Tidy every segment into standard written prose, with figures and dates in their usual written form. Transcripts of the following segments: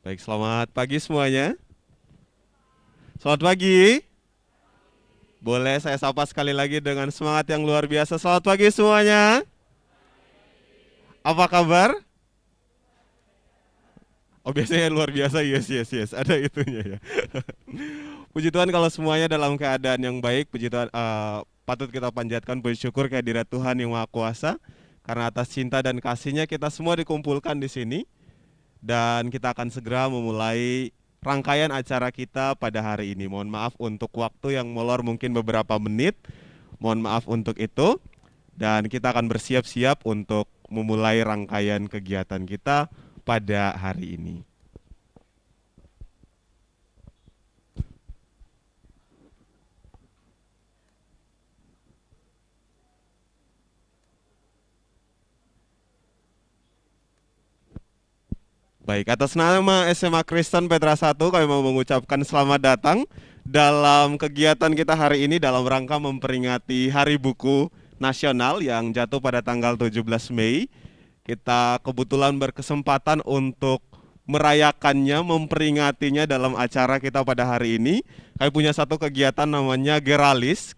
Baik, selamat pagi semuanya. Selamat pagi. Boleh saya sapa sekali lagi dengan semangat yang luar biasa. Selamat pagi semuanya. Apa kabar? Oh, biasanya luar biasa. Yes, yes, yes. Ada itunya ya. Puji Tuhan kalau semuanya dalam keadaan yang baik. Puji Tuhan, patut kita panjatkan puji syukur kehadirat Tuhan yang Maha Kuasa. Karena atas cinta dan kasih-Nya kita semua dikumpulkan di sini. Dan kita akan segera memulai rangkaian acara kita pada hari ini. Mohon maaf untuk waktu yang molor mungkin beberapa menit. Mohon maaf untuk itu. Dan kita akan bersiap-siap untuk memulai rangkaian kegiatan kita pada hari ini. Baik, atas nama SMA Kristen Petra 1 kami mau mengucapkan selamat datang dalam kegiatan kita hari ini dalam rangka memperingati Hari Buku Nasional yang jatuh pada tanggal 17 Mei. Kita kebetulan berkesempatan untuk merayakannya, memperingatinya dalam acara kita pada hari ini. Kami punya satu kegiatan namanya Geralis,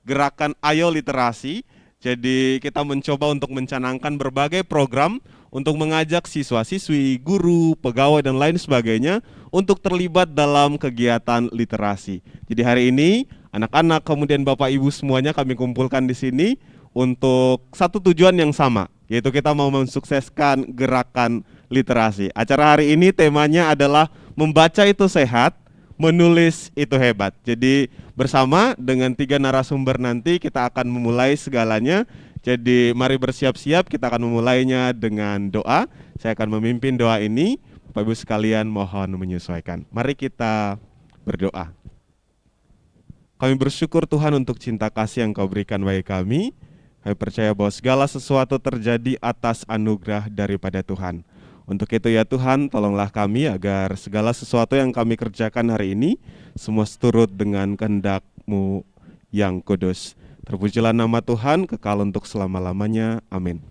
Gerakan Ayo Literasi. Jadi kita mencoba untuk mencanangkan berbagai program untuk mengajak siswa-siswi, guru, pegawai, dan lain sebagainya untuk terlibat dalam kegiatan literasi. Jadi hari ini anak-anak kemudian Bapak Ibu semuanya kami kumpulkan di sini untuk satu tujuan yang sama, yaitu kita mau mensukseskan gerakan literasi. Acara hari ini temanya adalah membaca itu sehat, menulis itu hebat. Jadi bersama dengan 3 narasumber nanti kita akan memulai segalanya. Jadi mari bersiap-siap, kita akan memulainya dengan doa. Saya akan memimpin doa ini. Bapak Ibu sekalian mohon menyesuaikan. Mari kita berdoa. Kami bersyukur Tuhan untuk cinta kasih yang Kau berikan bagi kami. Kami percaya bahwa segala sesuatu terjadi atas anugerah daripada Tuhan. Untuk itu ya Tuhan, tolonglah kami agar segala sesuatu yang kami kerjakan hari ini semua seturut dengan kehendak-Mu yang kudus. Terpujilah nama Tuhan, kekal untuk selama-lamanya. Amin.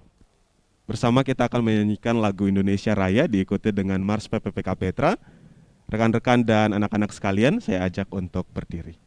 Bersama kita akan menyanyikan lagu Indonesia Raya diikuti dengan Mars PPPK Petra. Rekan-rekan dan anak-anak sekalian, saya ajak untuk berdiri.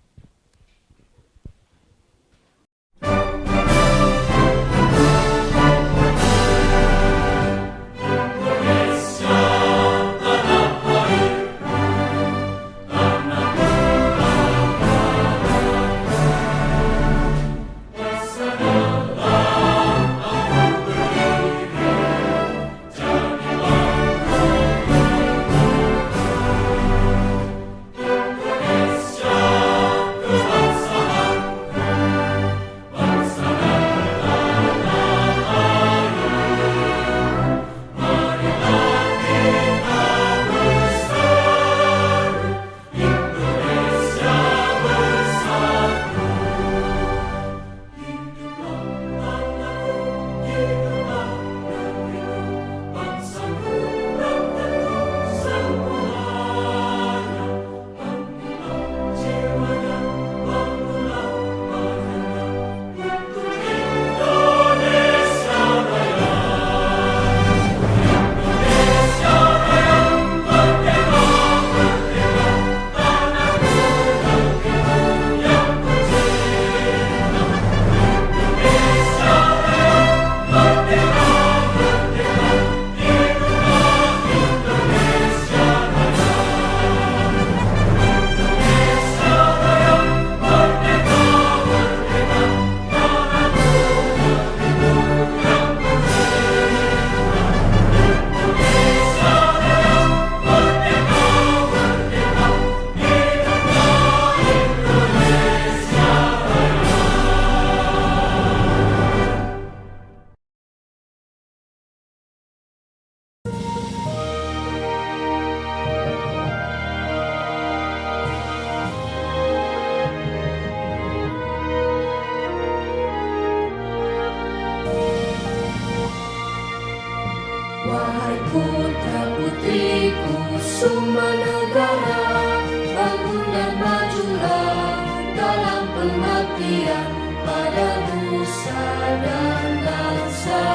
Wahai putra-putriku semua negara, bangun dan majulah dalam pengabdian pada nusa dan bangsa.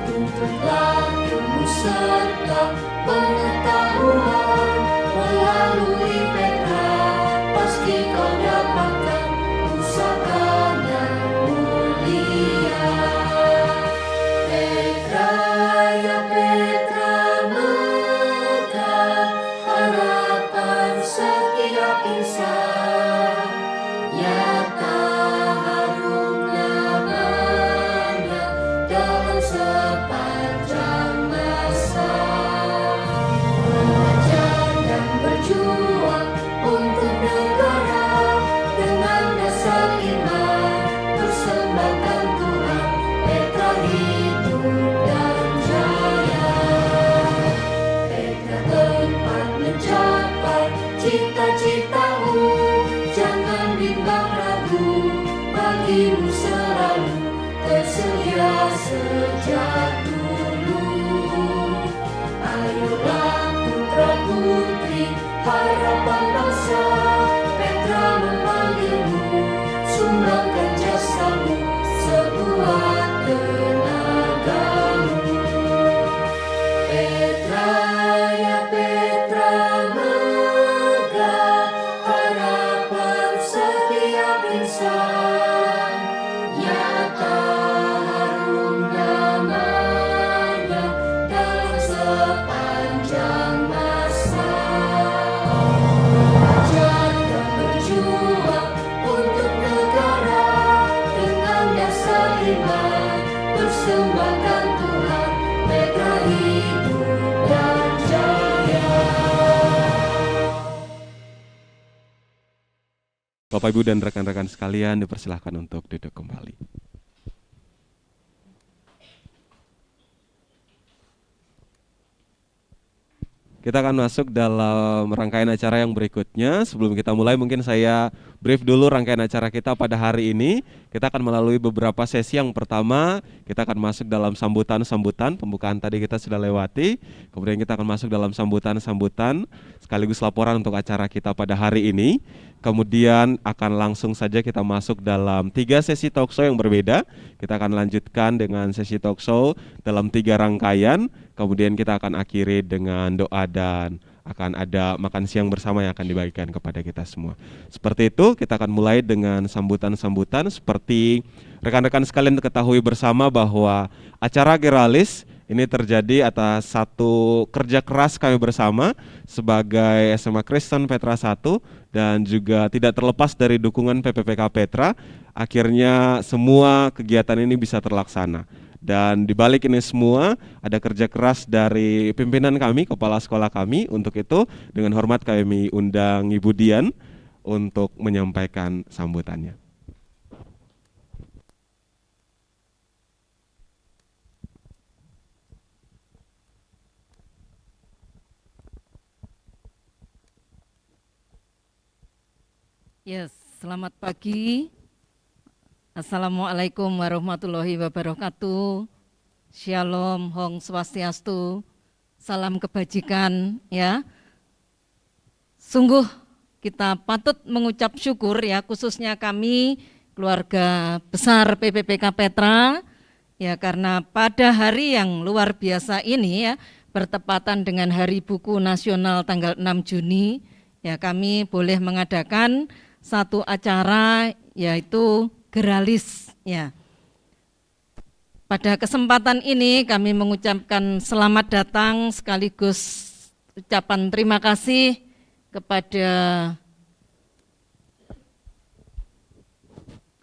Tuntutlah ilmu serta pengetahuan sejak dulu. Ayolah putra putri harapan bangsa, Petra memanggilmu, sumbangkan jasamu, sebuah tenagamu. Petra ya Petra, megah harapan setiap insan, nyata harum namanya dalam sepanjang masa. Belajar dan berjuang untuk negara dengan dasar iman, persembahkan Tuhan, Petra hidup dan jaya. Bapak Ibu dan rekan-rekan sekalian, dipersilahkan untuk duduk kembali. Kita akan masuk dalam rangkaian acara yang berikutnya. Sebelum kita mulai, mungkin saya brief dulu rangkaian acara kita pada hari ini. Kita akan melalui beberapa sesi. Yang pertama, kita akan masuk dalam sambutan-sambutan. Pembukaan tadi kita sudah lewati. Kemudian kita akan masuk dalam sambutan-sambutan sekaligus laporan untuk acara kita pada hari ini. Kemudian akan langsung saja kita masuk dalam 3 sesi talkshow yang berbeda. Kita akan lanjutkan dengan sesi talkshow dalam 3 rangkaian. Kemudian kita akan akhiri dengan doa dan akan ada makan siang bersama yang akan dibagikan kepada kita semua. Seperti itu, kita akan mulai dengan sambutan-sambutan. Seperti rekan-rekan sekalian ketahui bersama bahwa acara Geralis ini terjadi atas satu kerja keras kami bersama sebagai SMA Kristen Petra 1 dan juga tidak terlepas dari dukungan PPPK Petra. Akhirnya semua kegiatan ini bisa terlaksana. Dan di balik ini semua ada kerja keras dari pimpinan kami, kepala sekolah kami. Untuk itu dengan hormat kami undang Ibu Dian untuk menyampaikan sambutannya. Ya, selamat pagi. Assalamualaikum warahmatullahi wabarakatuh. Shalom, Hong Swastiastu. Salam kebajikan ya. Sungguh kita patut mengucap syukur ya, khususnya kami keluarga besar PPPK Petra ya, karena pada hari yang luar biasa ini ya, bertepatan dengan Hari Buku Nasional tanggal 6 Juni ya, kami boleh mengadakan satu acara yaitu Geralis ya. Pada kesempatan ini kami mengucapkan selamat datang sekaligus ucapan terima kasih kepada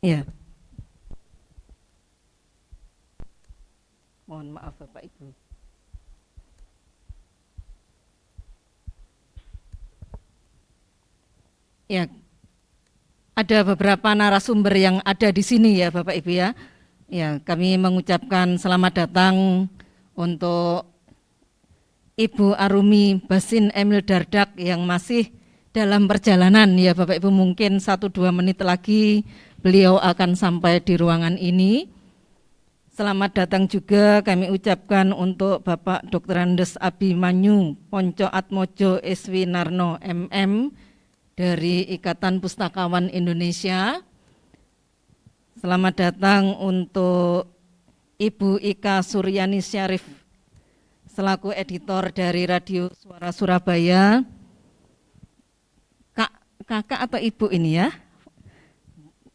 ya. Mohon maaf Bapak Ibu. Ya, ada beberapa narasumber yang ada di sini ya Bapak Ibu ya. Ya, kami mengucapkan selamat datang untuk Ibu Arumi Basin Emil Dardak yang masih dalam perjalanan ya Bapak Ibu, mungkin 1-2 menit lagi beliau akan sampai di ruangan ini. Selamat datang juga kami ucapkan untuk Bapak Dr. Andes Abimanyu Ponco Atmojo Eswi Narno MM dari Ikatan Pustakawan Indonesia. Selamat datang untuk Ibu Ika Suryani Syarif selaku editor dari Radio Suara Surabaya. Kakak atau Ibu ini ya?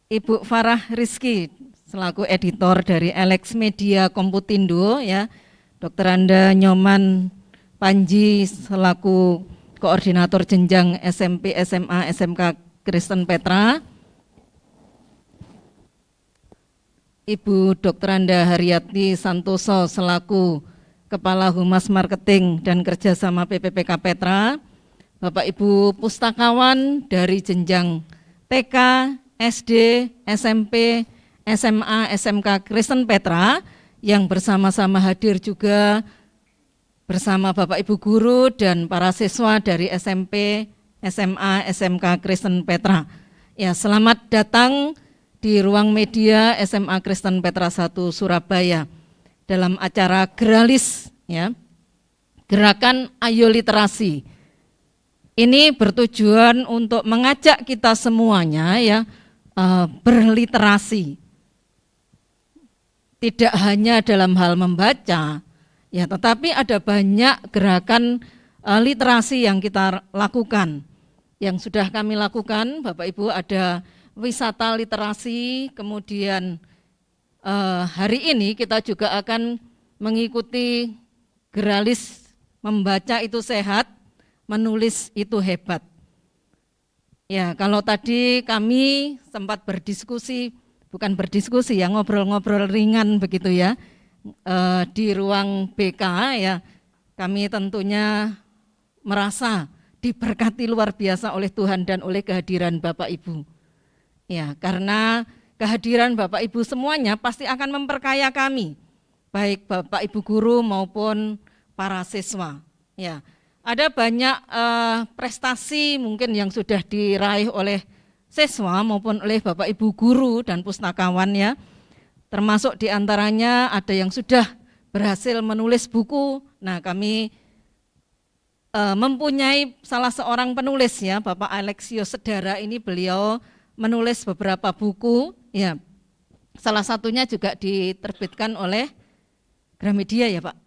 Ibu Farah Rizky selaku editor dari Alex Media Komputindo ya. Dr. Anda Nyoman Panji selaku koordinator jenjang SMP, SMA, SMK Kristen Petra. Ibu Dr. Anda Haryati Santoso selaku Kepala Humas Marketing dan Kerjasama PPPK Petra. Bapak Ibu pustakawan dari jenjang TK, SD, SMP, SMA, SMK Kristen Petra yang bersama-sama hadir juga bersama Bapak Ibu guru dan para siswa dari SMP, SMA, SMK Kristen Petra. Ya, selamat datang di ruang media SMA Kristen Petra 1 Surabaya. dalam acara Geralis, ya, Gerakan Ayo Literasi. Ini bertujuan untuk mengajak kita semuanya ya berliterasi. Tidak hanya dalam hal membaca, ya, tetapi ada banyak gerakan literasi yang kita lakukan. Yang sudah kami lakukan, Bapak Ibu, ada wisata literasi, kemudian hari ini kita juga akan mengikuti Geralis membaca itu sehat, menulis itu hebat. Ya, kalau tadi kami sempat berdiskusi, bukan berdiskusi ya, ngobrol-ngobrol ringan begitu ya, di ruang BK ya, kami tentunya merasa diberkati luar biasa oleh Tuhan dan oleh kehadiran Bapak Ibu. Ya, karena kehadiran Bapak Ibu semuanya pasti akan memperkaya kami, baik Bapak Ibu guru maupun para siswa. Ya, ada banyak prestasi mungkin yang sudah diraih oleh siswa maupun oleh Bapak Ibu guru dan pustakawan ya. Termasuk diantaranya ada yang sudah berhasil menulis buku. Nah, kami mempunyai salah seorang penulis ya, Bapak Alexio Sedara ini, beliau menulis beberapa buku ya. Salah satunya juga diterbitkan oleh Gramedia ya Pak.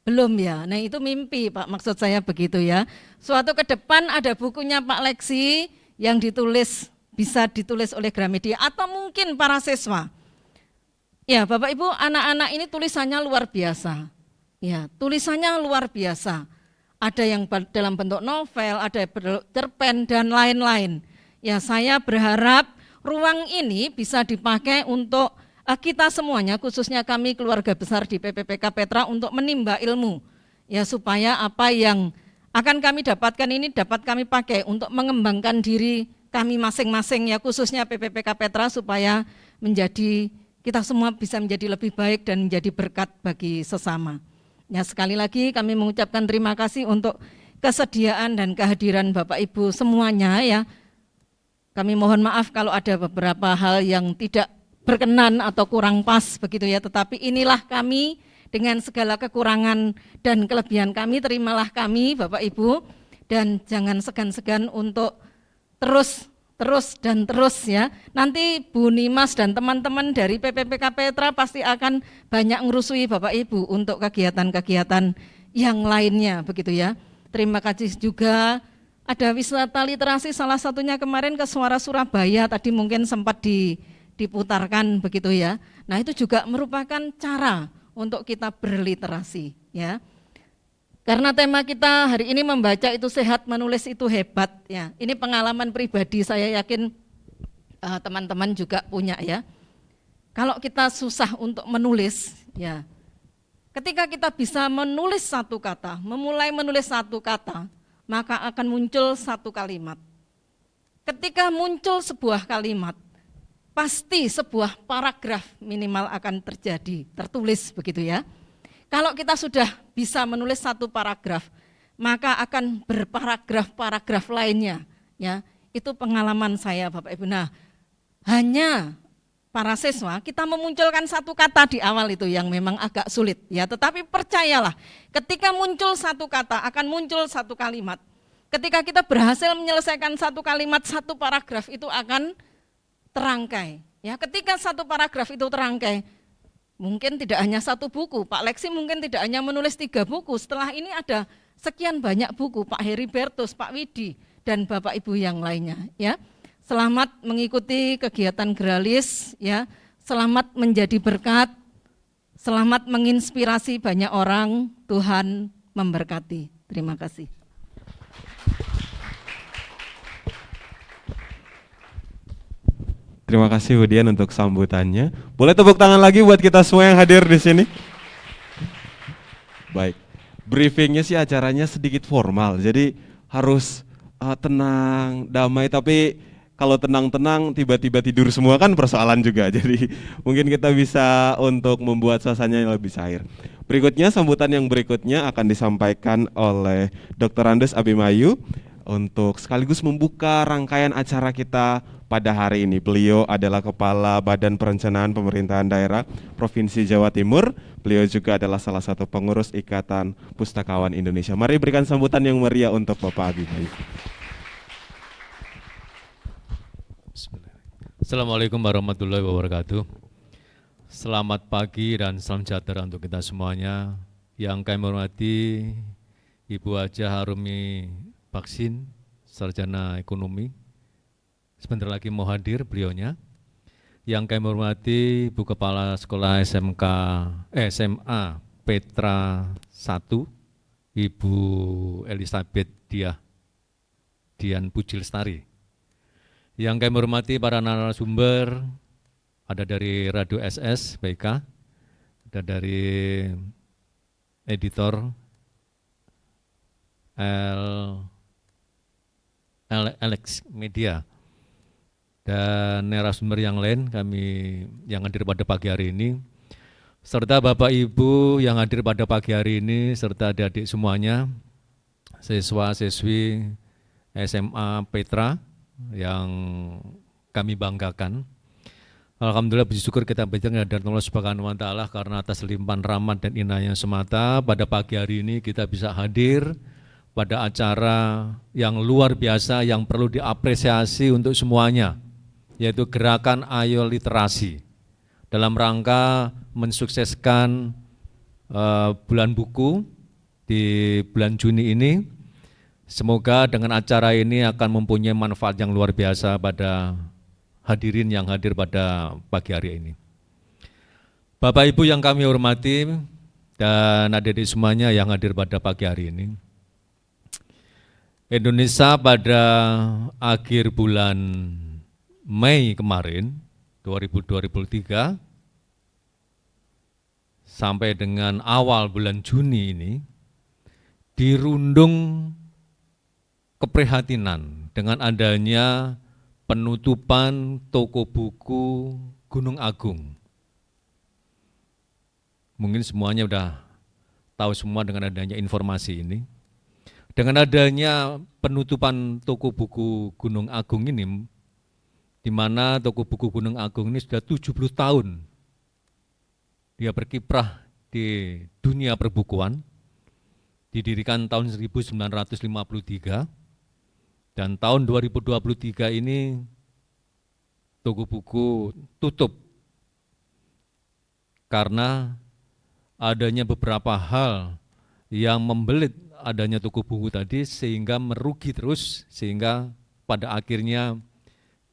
Belum ya, nah itu mimpi Pak, maksud saya begitu ya. Suatu ke depan ada bukunya Pak Lexi yang ditulis, bisa ditulis oleh Gramedia atau mungkin para siswa. Ya Bapak Ibu, anak-anak ini tulisannya luar biasa. Ya, tulisannya luar biasa. Ada yang dalam bentuk novel, ada bentuk cerpen dan lain-lain. Ya, saya berharap ruang ini bisa dipakai untuk kita semuanya, khususnya kami keluarga besar di PPPK Petra, untuk menimba ilmu, ya, supaya apa yang akan kami dapatkan ini dapat kami pakai untuk mengembangkan diri kami masing-masing ya, khususnya PPPK Petra, supaya kita semua bisa menjadi lebih baik dan menjadi berkat bagi sesama. Ya, sekali lagi kami mengucapkan terima kasih untuk kesediaan dan kehadiran Bapak Ibu semuanya ya. Kami mohon maaf kalau ada beberapa hal yang tidak berkenan atau kurang pas begitu ya, tetapi inilah kami dengan segala kekurangan dan kelebihan kami, terimalah kami Bapak Ibu, dan jangan segan-segan untuk terus ya. Nanti Bu Nimas dan teman-teman dari PPPK Petra pasti akan banyak ngerusui Bapak Ibu untuk kegiatan-kegiatan yang lainnya begitu ya. Terima kasih juga. Ada wisata literasi, salah satunya kemarin ke Suara Surabaya, tadi mungkin sempat diputarkan begitu ya. Nah, itu juga merupakan cara untuk kita berliterasi ya. Karena tema kita hari ini membaca itu sehat, menulis itu hebat ya. Ini pengalaman pribadi, saya yakin teman-teman juga punya ya. Kalau kita susah untuk menulis ya, ketika kita bisa menulis satu kata, memulai menulis satu kata, maka akan muncul satu kalimat. Ketika muncul sebuah kalimat, pasti sebuah paragraf minimal akan tertulis begitu ya. Kalau kita sudah bisa menulis satu paragraf, maka akan berparagraf-paragraf lainnya ya. Itu pengalaman saya Bapak Ibu. Nah, hanya para siswa kita memunculkan satu kata di awal itu yang memang agak sulit ya, tetapi percayalah, ketika muncul satu kata akan muncul satu kalimat. Ketika kita berhasil menyelesaikan satu kalimat, satu paragraf itu akan terangkai. Ya, ketika satu paragraf itu terangkai, mungkin tidak hanya satu buku, Pak Lexi mungkin tidak hanya menulis 3 buku, setelah ini ada sekian banyak buku, Pak Heribertus, Pak Widi, dan Bapak Ibu yang lainnya. Ya, selamat mengikuti kegiatan Geralis, ya, selamat menjadi berkat, selamat menginspirasi banyak orang, Tuhan memberkati. Terima kasih. Terima kasih Bu Dian untuk sambutannya. Boleh tepuk tangan lagi buat kita semua yang hadir di sini. Baik, briefingnya sih acaranya sedikit formal, jadi harus tenang, damai. Tapi kalau tenang-tenang tiba-tiba tidur semua kan persoalan juga. Jadi mungkin kita bisa untuk membuat suasananya lebih cair. Berikutnya, sambutan yang berikutnya akan disampaikan oleh Dr. Andes Abimayu untuk sekaligus membuka rangkaian acara kita pada hari ini. Beliau adalah Kepala Badan Perencanaan Pemerintahan Daerah Provinsi Jawa Timur. Beliau juga adalah salah satu pengurus Ikatan Pustakawan Indonesia. Mari berikan sambutan yang meriah untuk Bapak Habibie. Assalamualaikum warahmatullahi wabarakatuh. Selamat pagi dan salam sejahtera untuk kita semuanya. Yang kami hormati Ibu Haja Harumi Baksin, Sarjana Ekonomi. Sebentar lagi mau hadir beliaunya. Yang kami hormati Ibu Kepala Sekolah SMA Petra 1, Ibu Elizabeth Dian Puji Lestari. Yang kami hormati para narasumber, ada dari Radio SS, BK, ada dari editor Alex Media, dan narasumber yang lain kami yang hadir pada pagi hari ini, serta Bapak Ibu yang hadir pada pagi hari ini, serta adik-adik semuanya, siswa-siswi SMA Petra yang kami banggakan. Alhamdulillah puji syukur kita berjalan dari Allah Subhanahu wa Ta'ala karena atas limpahan rahmat dan inayah semata pada pagi hari ini kita bisa hadir pada acara yang luar biasa yang perlu diapresiasi untuk semuanya, yaitu Gerakan Ayo Literasi dalam rangka mensukseskan bulan buku di bulan Juni ini. Semoga dengan acara ini akan mempunyai manfaat yang luar biasa pada hadirin yang hadir pada pagi hari ini. Bapak Ibu yang kami hormati dan adik-adik semuanya yang hadir pada pagi hari ini. Indonesia pada akhir bulan Mei kemarin, 2023, sampai dengan awal bulan Juni ini, dirundung keprihatinan dengan adanya penutupan toko buku Gunung Agung. Mungkin semuanya sudah tahu semua dengan adanya informasi ini. Dengan adanya penutupan toko buku Gunung Agung ini, di mana toko buku Gunung Agung ini sudah 70 tahun dia berkiprah di dunia perbukuan, didirikan tahun 1953, dan tahun 2023 ini toko buku tutup karena adanya beberapa hal yang membelit adanya toko buku tadi sehingga merugi terus, sehingga pada akhirnya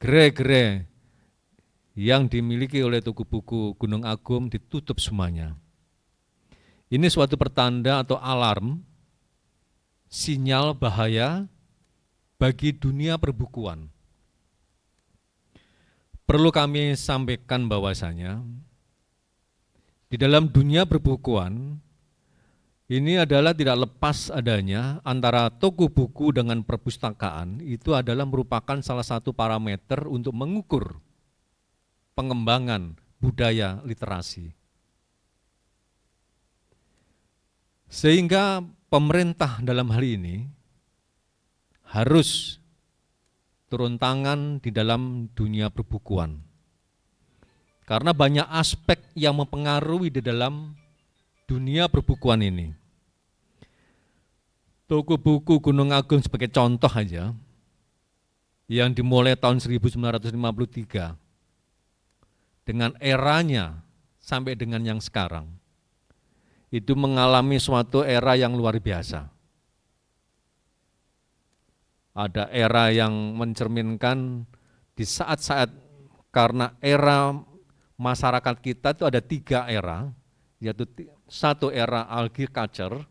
gerai-gerai yang dimiliki oleh toko buku Gunung Agung ditutup semuanya. Ini suatu pertanda atau alarm, sinyal bahaya bagi dunia perbukuan. Perlu kami sampaikan bahwasanya di dalam dunia perbukuan ini adalah tidak lepas adanya antara toko buku dengan perpustakaan, itu adalah merupakan salah satu parameter untuk mengukur pengembangan budaya literasi. Sehingga pemerintah dalam hal ini harus turun tangan di dalam dunia perbukuan. Karena banyak aspek yang mempengaruhi di dalam dunia perbukuan ini. Toko buku Gunung Agung sebagai contoh aja, yang dimulai tahun 1953, dengan eranya sampai dengan yang sekarang, itu mengalami suatu era yang luar biasa. Ada era yang mencerminkan di saat-saat, karena era masyarakat kita itu ada 3 era, yaitu satu era agriculture,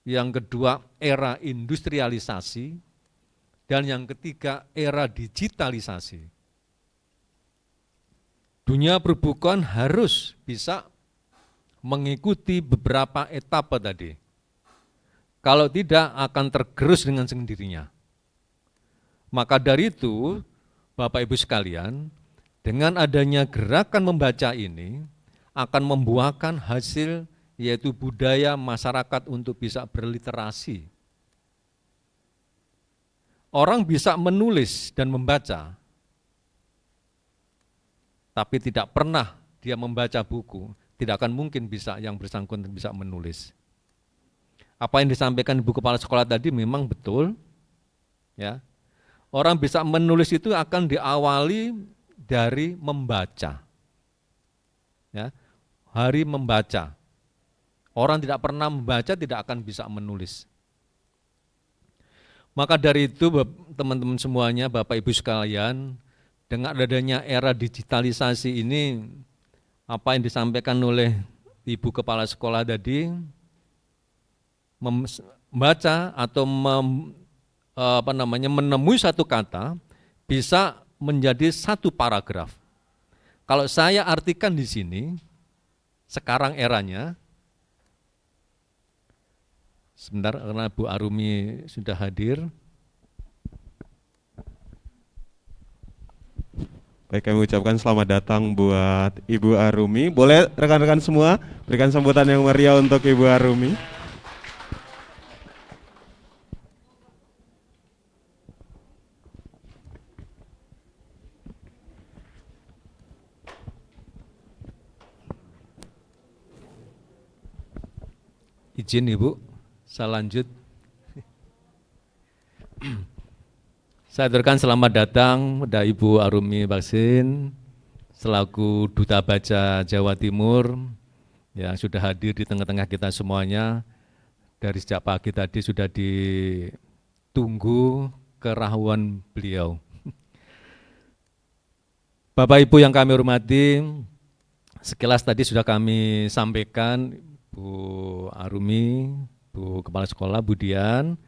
yang kedua era industrialisasi, dan yang ketiga era digitalisasi. Dunia perbukuan harus bisa mengikuti beberapa etapa tadi. Kalau tidak akan tergerus dengan sendirinya. Maka dari itu, Bapak Ibu sekalian, dengan adanya gerakan membaca ini akan membuahkan hasil, yaitu budaya masyarakat untuk bisa berliterasi. Orang bisa menulis dan membaca, tapi tidak pernah dia membaca buku, tidak akan mungkin bisa yang bersangkutan bisa menulis. Apa yang disampaikan Ibu Kepala Sekolah tadi memang betul, ya. Orang bisa menulis itu akan diawali dari membaca, ya. Hari membaca. Orang tidak pernah membaca tidak akan bisa menulis. Maka dari itu teman-teman semuanya, Bapak Ibu sekalian, dengan adanya era digitalisasi ini, apa yang disampaikan oleh Ibu Kepala Sekolah tadi, membaca atau menemui satu kata bisa menjadi satu paragraf. Kalau saya artikan di sini, sekarang eranya, sebentar karena Bu Arumi sudah hadir. Baik, kami ucapkan selamat datang buat Ibu Arumi. Boleh rekan-rekan semua berikan sambutan yang meriah untuk Ibu Arumi. Izin Ibu, saya lanjut. Saya aturkan selamat datang pada Ibu Arumi Baksin selaku Duta Baca Jawa Timur yang sudah hadir di tengah-tengah kita semuanya. Dari sejak pagi tadi sudah ditunggu kerahuan beliau. Bapak Ibu yang kami hormati, sekilas tadi sudah kami sampaikan Bu Arumi, Bu Kepala Sekolah, Bu Dian,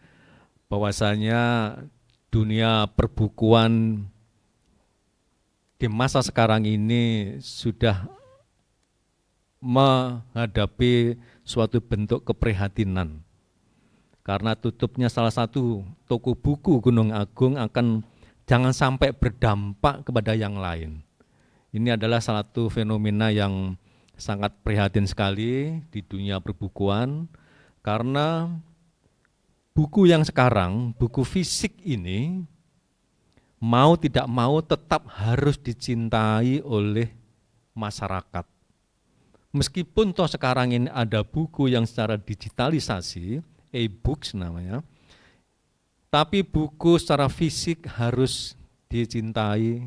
bahwasanya dunia perbukuan di masa sekarang ini sudah menghadapi suatu bentuk keprihatinan. Karena tutupnya salah satu toko buku Gunung Agung akan jangan sampai berdampak kepada yang lain. Ini adalah salah satu fenomena yang sangat prihatin sekali di dunia perbukuan, karena buku yang sekarang, buku fisik ini, mau tidak mau tetap harus dicintai oleh masyarakat. Meskipun toh sekarang ini ada buku yang secara digitalisasi, e-books namanya, tapi buku secara fisik harus dicintai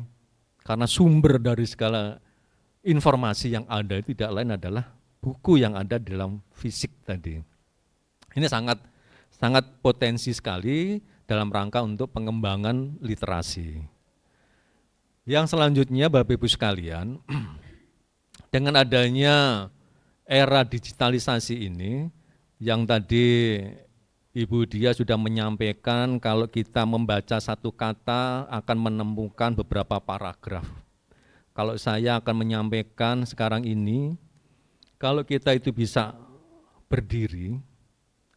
karena sumber dari segala informasi yang ada itu tidak lain adalah buku yang ada dalam fisik tadi. Ini sangat potensi sekali dalam rangka untuk pengembangan literasi. Yang selanjutnya Bapak Ibu sekalian, dengan adanya era digitalisasi ini, yang tadi Ibu Dia sudah menyampaikan kalau kita membaca satu kata akan menemukan beberapa paragraf. Kalau saya akan menyampaikan sekarang ini, kalau kita itu bisa berdiri,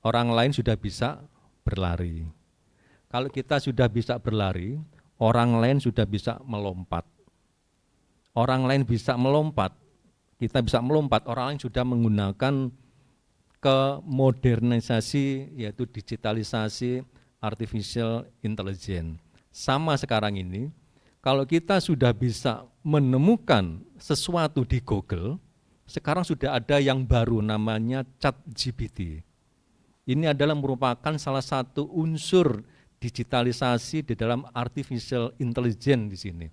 orang lain sudah bisa berlari. Kalau kita sudah bisa berlari, orang lain sudah bisa melompat. Orang lain bisa melompat, kita bisa melompat, orang lain sudah menggunakan kemodernisasi, yaitu digitalisasi, artificial intelligence. Sama sekarang ini, kalau kita sudah bisa menemukan sesuatu di Google, sekarang sudah ada yang baru namanya ChatGPT. Ini adalah merupakan salah satu unsur digitalisasi di dalam artificial intelligence di sini.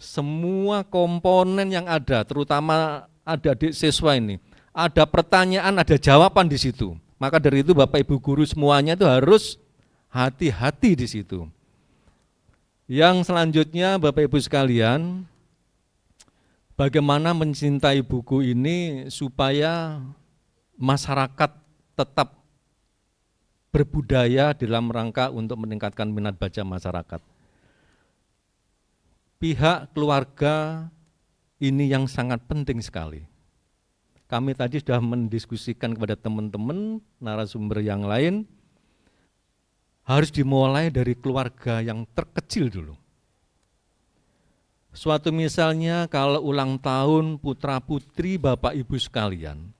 Semua komponen yang ada, terutama ada di siswa ini, ada pertanyaan, ada jawaban di situ. Maka dari itu Bapak Ibu guru semuanya itu harus hati-hati di situ. Yang selanjutnya Bapak Ibu sekalian, bagaimana mencintai buku ini supaya masyarakat tetap berbudaya dalam rangka untuk meningkatkan minat baca masyarakat. Pihak keluarga ini yang sangat penting sekali. Kami tadi sudah mendiskusikan kepada teman-teman narasumber yang lain, harus dimulai dari keluarga yang terkecil dulu. Suatu misalnya kalau ulang tahun putra-putri Bapak Ibu sekalian,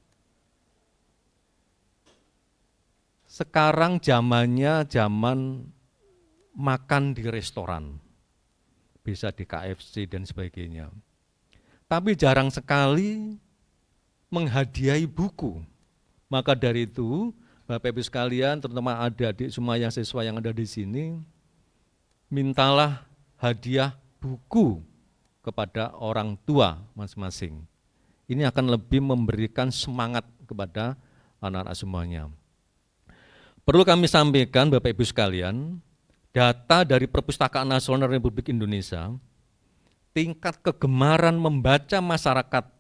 sekarang zamannya zaman makan di restoran, bisa di KFC dan sebagainya. Tapi jarang sekali menghadiahi buku. Maka dari itu, Bapak Ibu sekalian, terutama adik-adik semua yang siswa yang ada di sini, mintalah hadiah buku kepada orang tua masing-masing. Ini akan lebih memberikan semangat kepada anak-anak semuanya. Perlu kami sampaikan Bapak Ibu sekalian, data dari Perpustakaan Nasional Republik Indonesia, tingkat kegemaran membaca masyarakat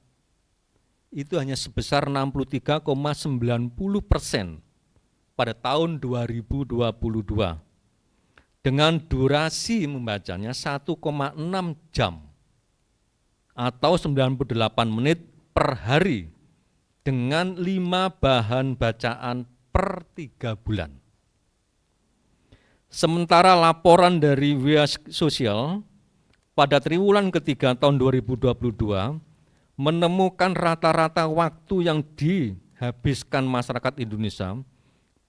itu hanya sebesar 63,90% pada tahun 2022. Dengan durasi membacanya 1,6 jam atau 98 menit per hari dengan 5 bahan bacaan per 3 bulan. Sementara laporan dari WIA Sosial pada triwulan ketiga tahun 2022 menemukan rata-rata waktu yang dihabiskan masyarakat Indonesia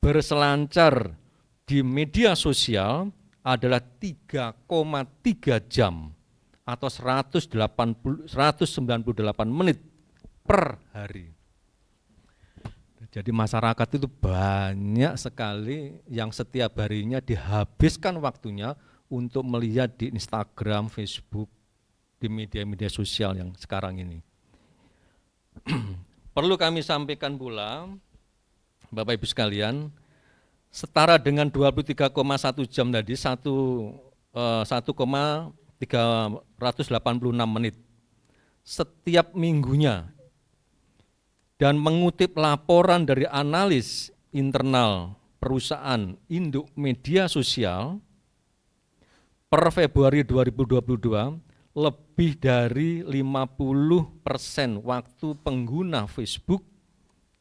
berselancar di media sosial adalah 3,3 jam atau 198 menit per hari. Jadi masyarakat itu banyak sekali yang setiap harinya dihabiskan waktunya untuk melihat di Instagram, Facebook, di media-media sosial yang sekarang ini. Perlu kami sampaikan pula, Bapak Ibu sekalian, setara dengan 23,1 jam tadi, 1,386 menit setiap minggunya. Dan mengutip laporan dari analis internal perusahaan induk media sosial, per Februari 2022, lebih dari 50% waktu pengguna Facebook,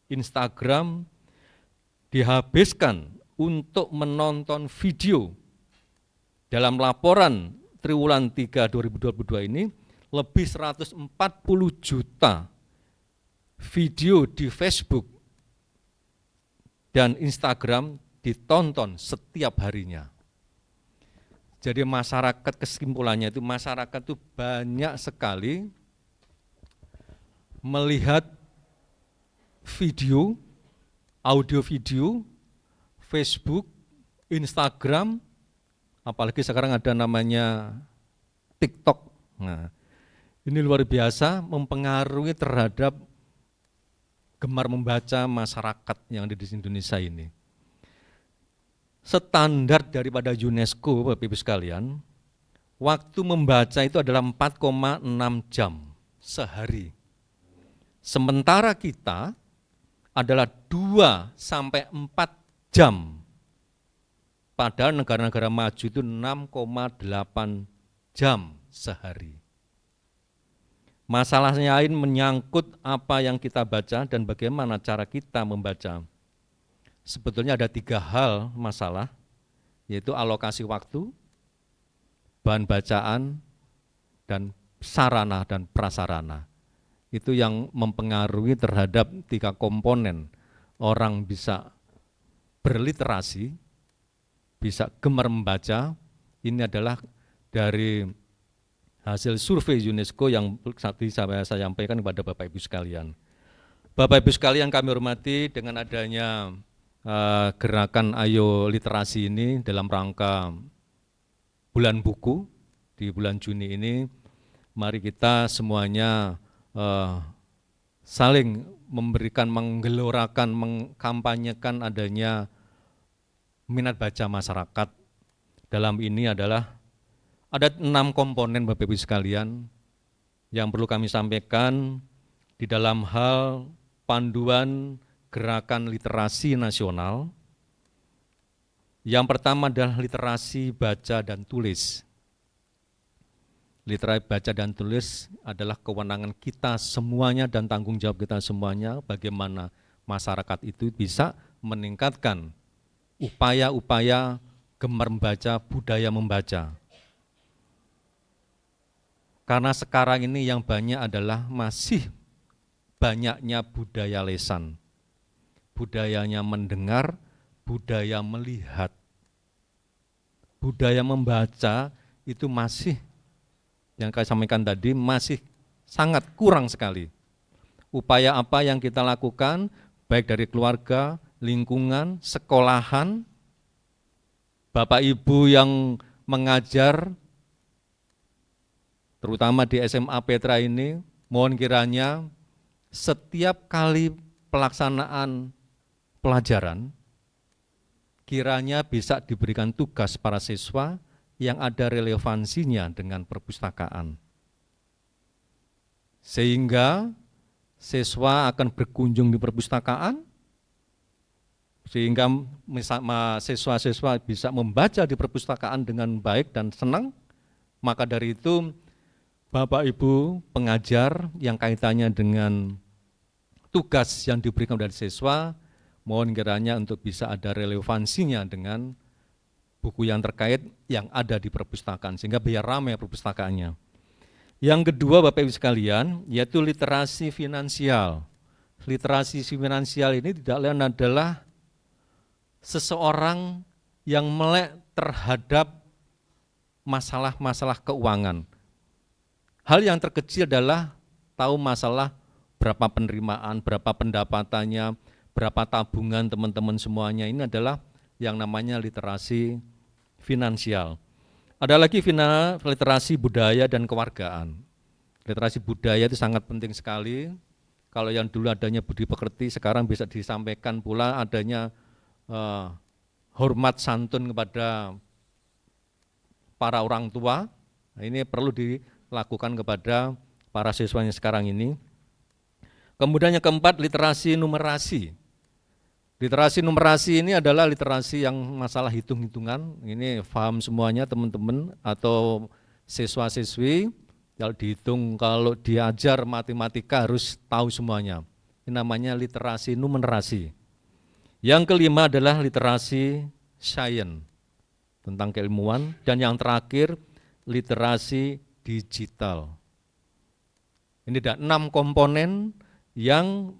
Instagram dihabiskan untuk menonton video. Dalam laporan triwulan 3 2022 ini, lebih 140 juta video di Facebook dan Instagram ditonton setiap harinya. Jadi masyarakat, kesimpulannya itu masyarakat itu banyak sekali melihat video, audio video, Facebook, Instagram, apalagi sekarang ada namanya TikTok. Nah, ini luar biasa mempengaruhi terhadap gemar membaca masyarakat yang ada di Indonesia ini. Standar daripada UNESCO, Bapak Ibu sekalian, waktu membaca itu adalah 4,6 jam sehari. Sementara kita adalah 2 sampai 4 jam. Padahal negara-negara maju itu 6,8 jam sehari. Masalahnya lain menyangkut apa yang kita baca dan bagaimana cara kita membaca. Sebetulnya ada 3 hal masalah, yaitu alokasi waktu, bahan bacaan, dan sarana dan prasarana. Itu yang mempengaruhi terhadap 3 komponen. Orang bisa berliterasi, bisa gemar membaca. Ini adalah dari hasil survei UNESCO yang tadi saya sampaikan kepada Bapak Ibu sekalian. Bapak Ibu sekalian kami hormati, dengan adanya gerakan Ayo Literasi ini dalam rangka bulan buku di bulan Juni ini, mari kita semuanya saling memberikan, menggelorakan, mengkampanyekan adanya minat baca masyarakat. Dalam ini adalah ada 6 komponen Bapak Ibu sekalian yang perlu kami sampaikan di dalam hal panduan gerakan literasi nasional. Yang pertama adalah literasi baca dan tulis. Literasi baca dan tulis adalah kewenangan kita semuanya dan tanggung jawab kita semuanya, bagaimana masyarakat itu bisa meningkatkan upaya-upaya gemar membaca, budaya membaca. Karena sekarang ini yang banyak adalah masih banyaknya budaya lesan. Budayanya mendengar, budaya melihat. budaya membaca itu masih, yang saya sampaikan tadi, masih sangat kurang sekali. Upaya apa yang kita lakukan, baik dari keluarga, lingkungan, sekolahan, Bapak Ibu yang mengajar, terutama di SMA Petra ini, mohon kiranya setiap kali pelaksanaan pelajaran, kiranya bisa diberikan tugas para siswa yang ada relevansinya dengan perpustakaan. Sehingga siswa akan berkunjung di perpustakaan, sehingga siswa-siswa bisa membaca di perpustakaan dengan baik dan senang. Maka dari itu, Bapak Ibu pengajar yang kaitannya dengan tugas yang diberikan dari siswa, mohon kiranya untuk bisa ada relevansinya dengan buku yang terkait yang ada di perpustakaan, sehingga biar ramai perpustakaannya. Yang kedua Bapak Ibu sekalian, yaitu literasi finansial. Literasi finansial ini tidak lain adalah seseorang yang melek terhadap masalah-masalah keuangan. Hal yang terkecil adalah tahu masalah berapa penerimaan, berapa pendapatannya, berapa tabungan teman-teman semuanya. Ini adalah yang namanya literasi finansial. Ada lagi literasi budaya dan kewargaan. Literasi budaya itu sangat penting sekali. Kalau yang dulu adanya budi pekerti, sekarang bisa disampaikan pula adanya hormat santun kepada para orang tua. Nah, ini perlu dilakukan kepada para siswanya sekarang ini. Kemudian yang keempat, literasi numerasi. Literasi numerasi ini adalah literasi yang masalah hitung-hitungan. Ini paham semuanya teman-teman atau siswa-siswi. Kalau dihitung, kalau diajar matematika harus tahu semuanya. Ini namanya literasi numerasi. Yang kelima adalah literasi sains, tentang keilmuan. Dan yang terakhir, literasi digital. Ini ada 6 komponen yang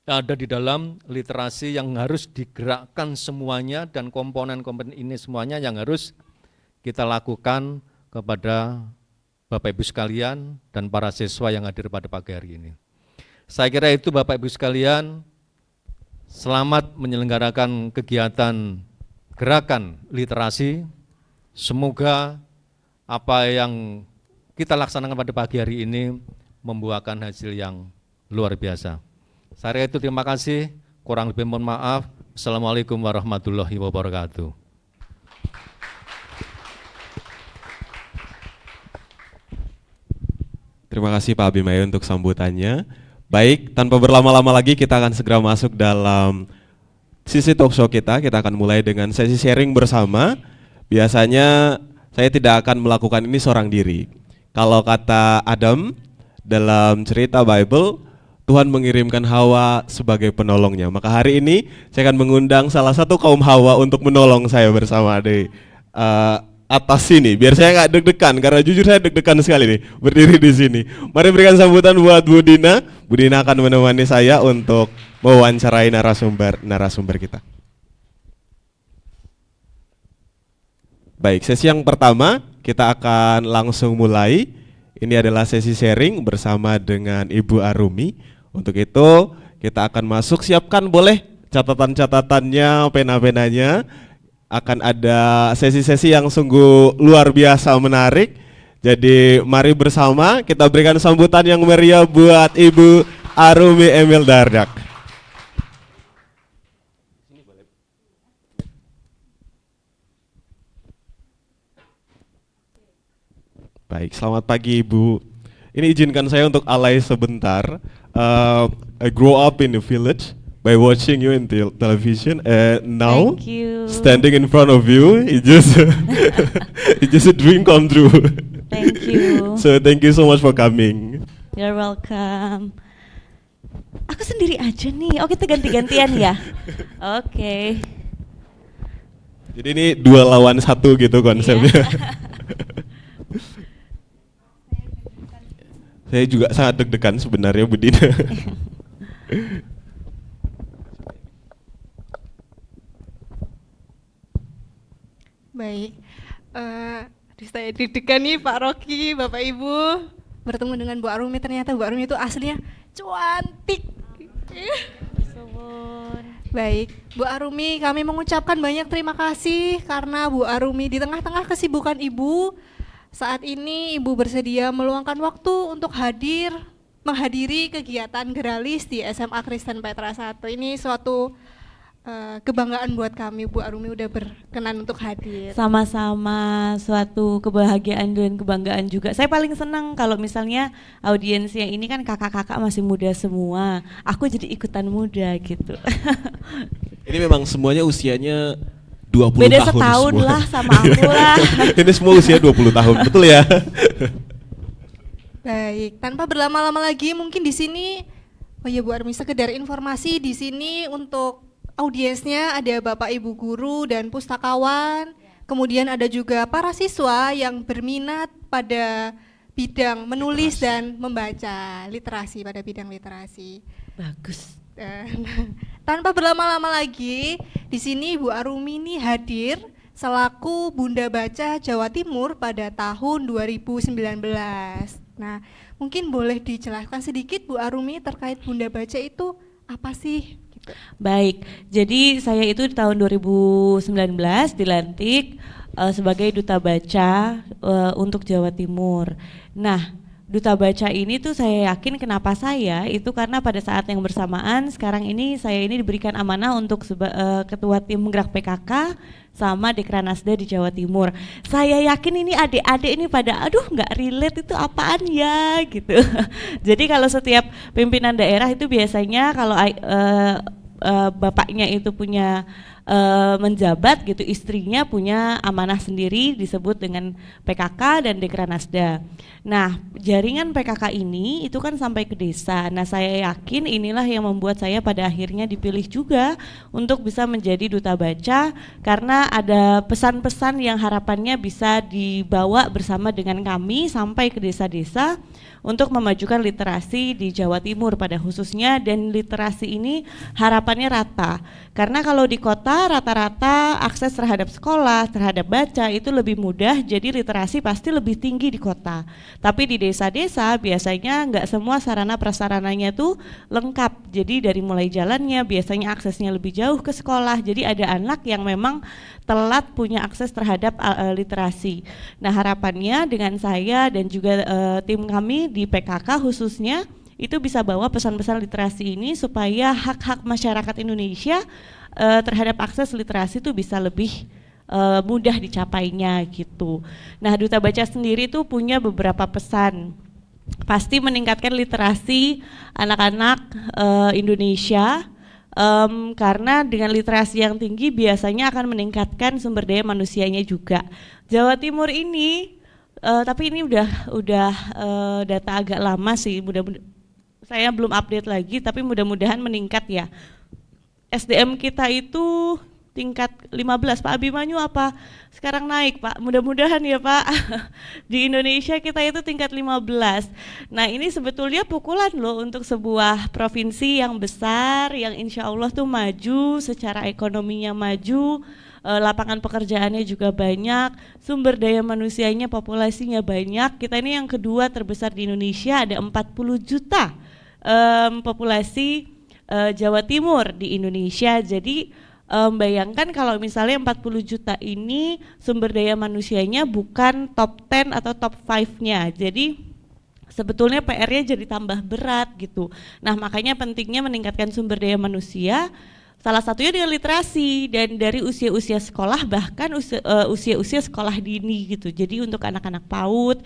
ada di dalam literasi yang harus digerakkan semuanya, dan komponen-komponen ini semuanya yang harus kita lakukan kepada Bapak Ibu sekalian dan para siswa yang hadir pada pagi hari ini. Saya kira itu Bapak Ibu sekalian, selamat menyelenggarakan kegiatan gerakan literasi. Semoga apa yang kita laksanakan pada pagi hari ini membuahkan hasil yang luar biasa. Saya itu terima kasih, kurang lebih mohon maaf. Assalamualaikum warahmatullahi wabarakatuh. Terima kasih Pak Abimayu untuk sambutannya. Baik, tanpa berlama-lama lagi kita akan segera masuk dalam sisi talk show kita. Kita akan mulai dengan sesi sharing bersama. Biasanya saya tidak akan melakukan ini seorang diri. Kalau kata Adam dalam cerita Bible, Tuhan mengirimkan Hawa sebagai penolongnya. Maka hari ini saya akan mengundang salah satu kaum Hawa untuk menolong saya bersama di atas sini. Biar saya nggak deg-degan, karena jujur saya deg-degan sekali nih berdiri di sini. Mari berikan sambutan buat Bu Dina. Bu Dina akan menemani saya untuk mewawancarai narasumber kita. Baik, sesi yang pertama kita akan langsung mulai. Ini adalah sesi sharing bersama dengan Ibu Arumi. Untuk itu kita akan masuk, siapkan boleh catatan-catatannya, pena-penanya. Akan ada sesi-sesi yang sungguh luar biasa menarik. Jadi mari bersama kita berikan sambutan yang meriah buat Ibu Arumi Emil Dardak. Baik, selamat pagi Ibu. Ini izinkan saya untuk alay sebentar. I grew up in the village by watching you in television, and now Thank you. standing in front of you, it's just it's just a dream come true. Thank you. So thank you so much for coming. You're welcome. Aku sendiri aja nih. Oh, kita ganti-gantian ya? Oke. Jadi ini 2 lawan 1 gitu konsepnya. Saya juga sangat deg-degan sebenarnya Bu Dina. Baik, aduh saya deg-degan nih Pak Rocky, Bapak Ibu. Bertemu dengan Bu Arumi, ternyata Bu Arumi itu aslinya cantik. Baik, Bu Arumi, kami mengucapkan banyak terima kasih karena Bu Arumi di tengah-tengah kesibukan Ibu, saat ini Ibu bersedia meluangkan waktu untuk menghadiri kegiatan Geralis di SMA Kristen Petra 1. Ini suatu kebanggaan buat kami, Bu Arumi udah berkenan untuk hadir. Sama-sama, suatu kebahagiaan dan kebanggaan juga. Saya paling senang kalau misalnya audiensnya ini kan kakak-kakak masih muda semua. Aku jadi ikutan muda gitu. Ini memang semuanya usianya 20 Beda tahun setahun semua. lah sama aku lah. Ini semua usia 20 tahun, betul ya? Baik, tanpa berlama-lama lagi mungkin di sini, oh ya Bu Arumi, sekedar informasi di sini untuk audiensnya ada Bapak Ibu guru dan pustakawan, kemudian ada juga para siswa yang berminat pada bidang menulis dan membaca, literasi, pada bidang literasi. Bagus. Dan tanpa berlama-lama lagi, di sini Bu Arumi ini hadir selaku Bunda Baca Jawa Timur pada tahun 2019. Nah, mungkin boleh dijelaskan sedikit Bu Arumi terkait Bunda Baca itu apa sih? Baik, jadi saya itu di tahun 2019 dilantik sebagai Duta Baca untuk Jawa Timur. Nah, Duta Baca ini tuh saya yakin kenapa saya itu karena pada saat yang bersamaan sekarang ini saya ini diberikan amanah untuk Ketua Tim Gerak PKK sama Dekranasda di Jawa Timur. Saya yakin ini adik-adik ini pada aduh nggak relate itu apaan ya gitu. Jadi kalau setiap pimpinan daerah itu biasanya kalau bapaknya itu punya menjabat gitu, istrinya punya amanah sendiri disebut dengan PKK dan Dekranasda. Nah, jaringan PKK ini itu kan sampai ke desa. Nah, saya yakin inilah yang membuat saya pada akhirnya dipilih juga untuk bisa menjadi Duta Baca karena ada pesan-pesan yang harapannya bisa dibawa bersama dengan kami sampai ke desa-desa untuk memajukan literasi di Jawa Timur pada khususnya, dan literasi ini harapannya rata. Karena kalau di kota rata-rata akses terhadap sekolah, terhadap baca itu lebih mudah, jadi literasi pasti lebih tinggi di kota. Tapi di desa-desa biasanya nggak semua sarana prasarananya tuh lengkap. Jadi dari mulai jalannya biasanya aksesnya lebih jauh ke sekolah. Jadi ada anak yang memang telat punya akses terhadap literasi. Nah, harapannya dengan saya dan juga tim kami di PKK khususnya itu bisa bawa pesan-pesan literasi ini supaya hak-hak masyarakat Indonesia terhadap akses literasi itu bisa lebih mudah dicapainya gitu. Nah, Duta Baca sendiri tuh punya beberapa pesan. Pasti meningkatkan literasi anak-anak Indonesia. Karena dengan literasi yang tinggi biasanya akan meningkatkan sumber daya manusianya juga. Jawa Timur ini, tapi ini udah data agak lama sih, saya belum update lagi, tapi mudah-mudahan meningkat ya. SDM kita itu tingkat 15, Pak Abimanyu apa sekarang naik Pak, mudah-mudahan ya Pak. Di Indonesia kita itu tingkat 15. Nah, ini sebetulnya pukulan loh untuk sebuah provinsi yang besar, yang insya Allah tuh maju, secara ekonominya maju, lapangan pekerjaannya juga banyak, sumber daya manusianya, populasinya banyak. Kita ini yang kedua terbesar di Indonesia, ada 40 juta populasi Jawa Timur di Indonesia. Jadi bayangkan kalau misalnya 40 juta ini sumber daya manusianya bukan top 10 atau top 5-nya. Jadi sebetulnya PR-nya jadi tambah berat gitu. Nah, makanya pentingnya meningkatkan sumber daya manusia. Salah satunya dengan literasi, dan dari usia-usia sekolah bahkan usia-usia sekolah dini gitu. Jadi untuk anak-anak PAUD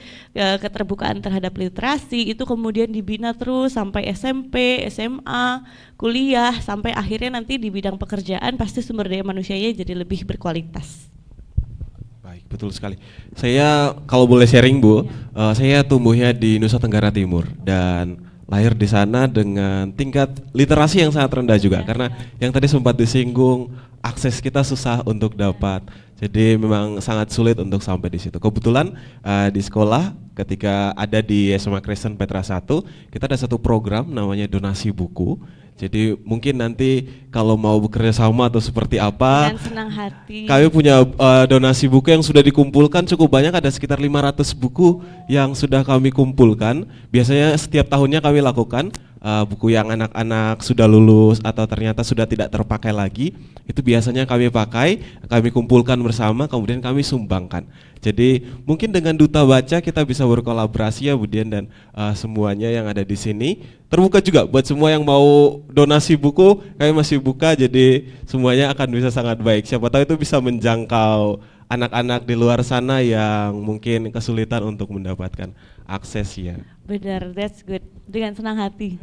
keterbukaan terhadap literasi itu kemudian dibina terus sampai SMP, SMA, kuliah, sampai akhirnya nanti di bidang pekerjaan pasti sumber daya manusianya jadi lebih berkualitas. Baik, betul sekali. Saya kalau boleh sharing Bu, saya tumbuhnya di Nusa Tenggara Timur dan lahir di sana dengan tingkat literasi yang sangat rendah juga, karena yang tadi sempat disinggung akses kita susah untuk dapat Jadi memang sangat sulit untuk sampai di situ. Kebetulan di sekolah ketika ada di SMA Kristen Petra 1, kita ada satu program namanya donasi buku. Jadi mungkin nanti kalau mau bekerja sama atau seperti apa, Dengan senang hati. kami punya donasi buku yang sudah dikumpulkan cukup banyak, ada sekitar 500 buku yang sudah kami kumpulkan. Biasanya setiap tahunnya kami lakukan buku yang anak-anak sudah lulus atau ternyata sudah tidak terpakai lagi, itu biasanya kami pakai, kami kumpulkan bersama, kemudian kami sumbangkan. Jadi mungkin dengan Duta Baca kita bisa berkolaborasi ya Bu Dian dan semuanya yang ada di sini. Terbuka juga buat semua yang mau donasi buku, kami masih buka, jadi semuanya akan bisa sangat baik. Siapa tahu itu bisa menjangkau anak-anak di luar sana yang mungkin kesulitan untuk mendapatkan akses ya. Benar, that's good. Dengan senang hati.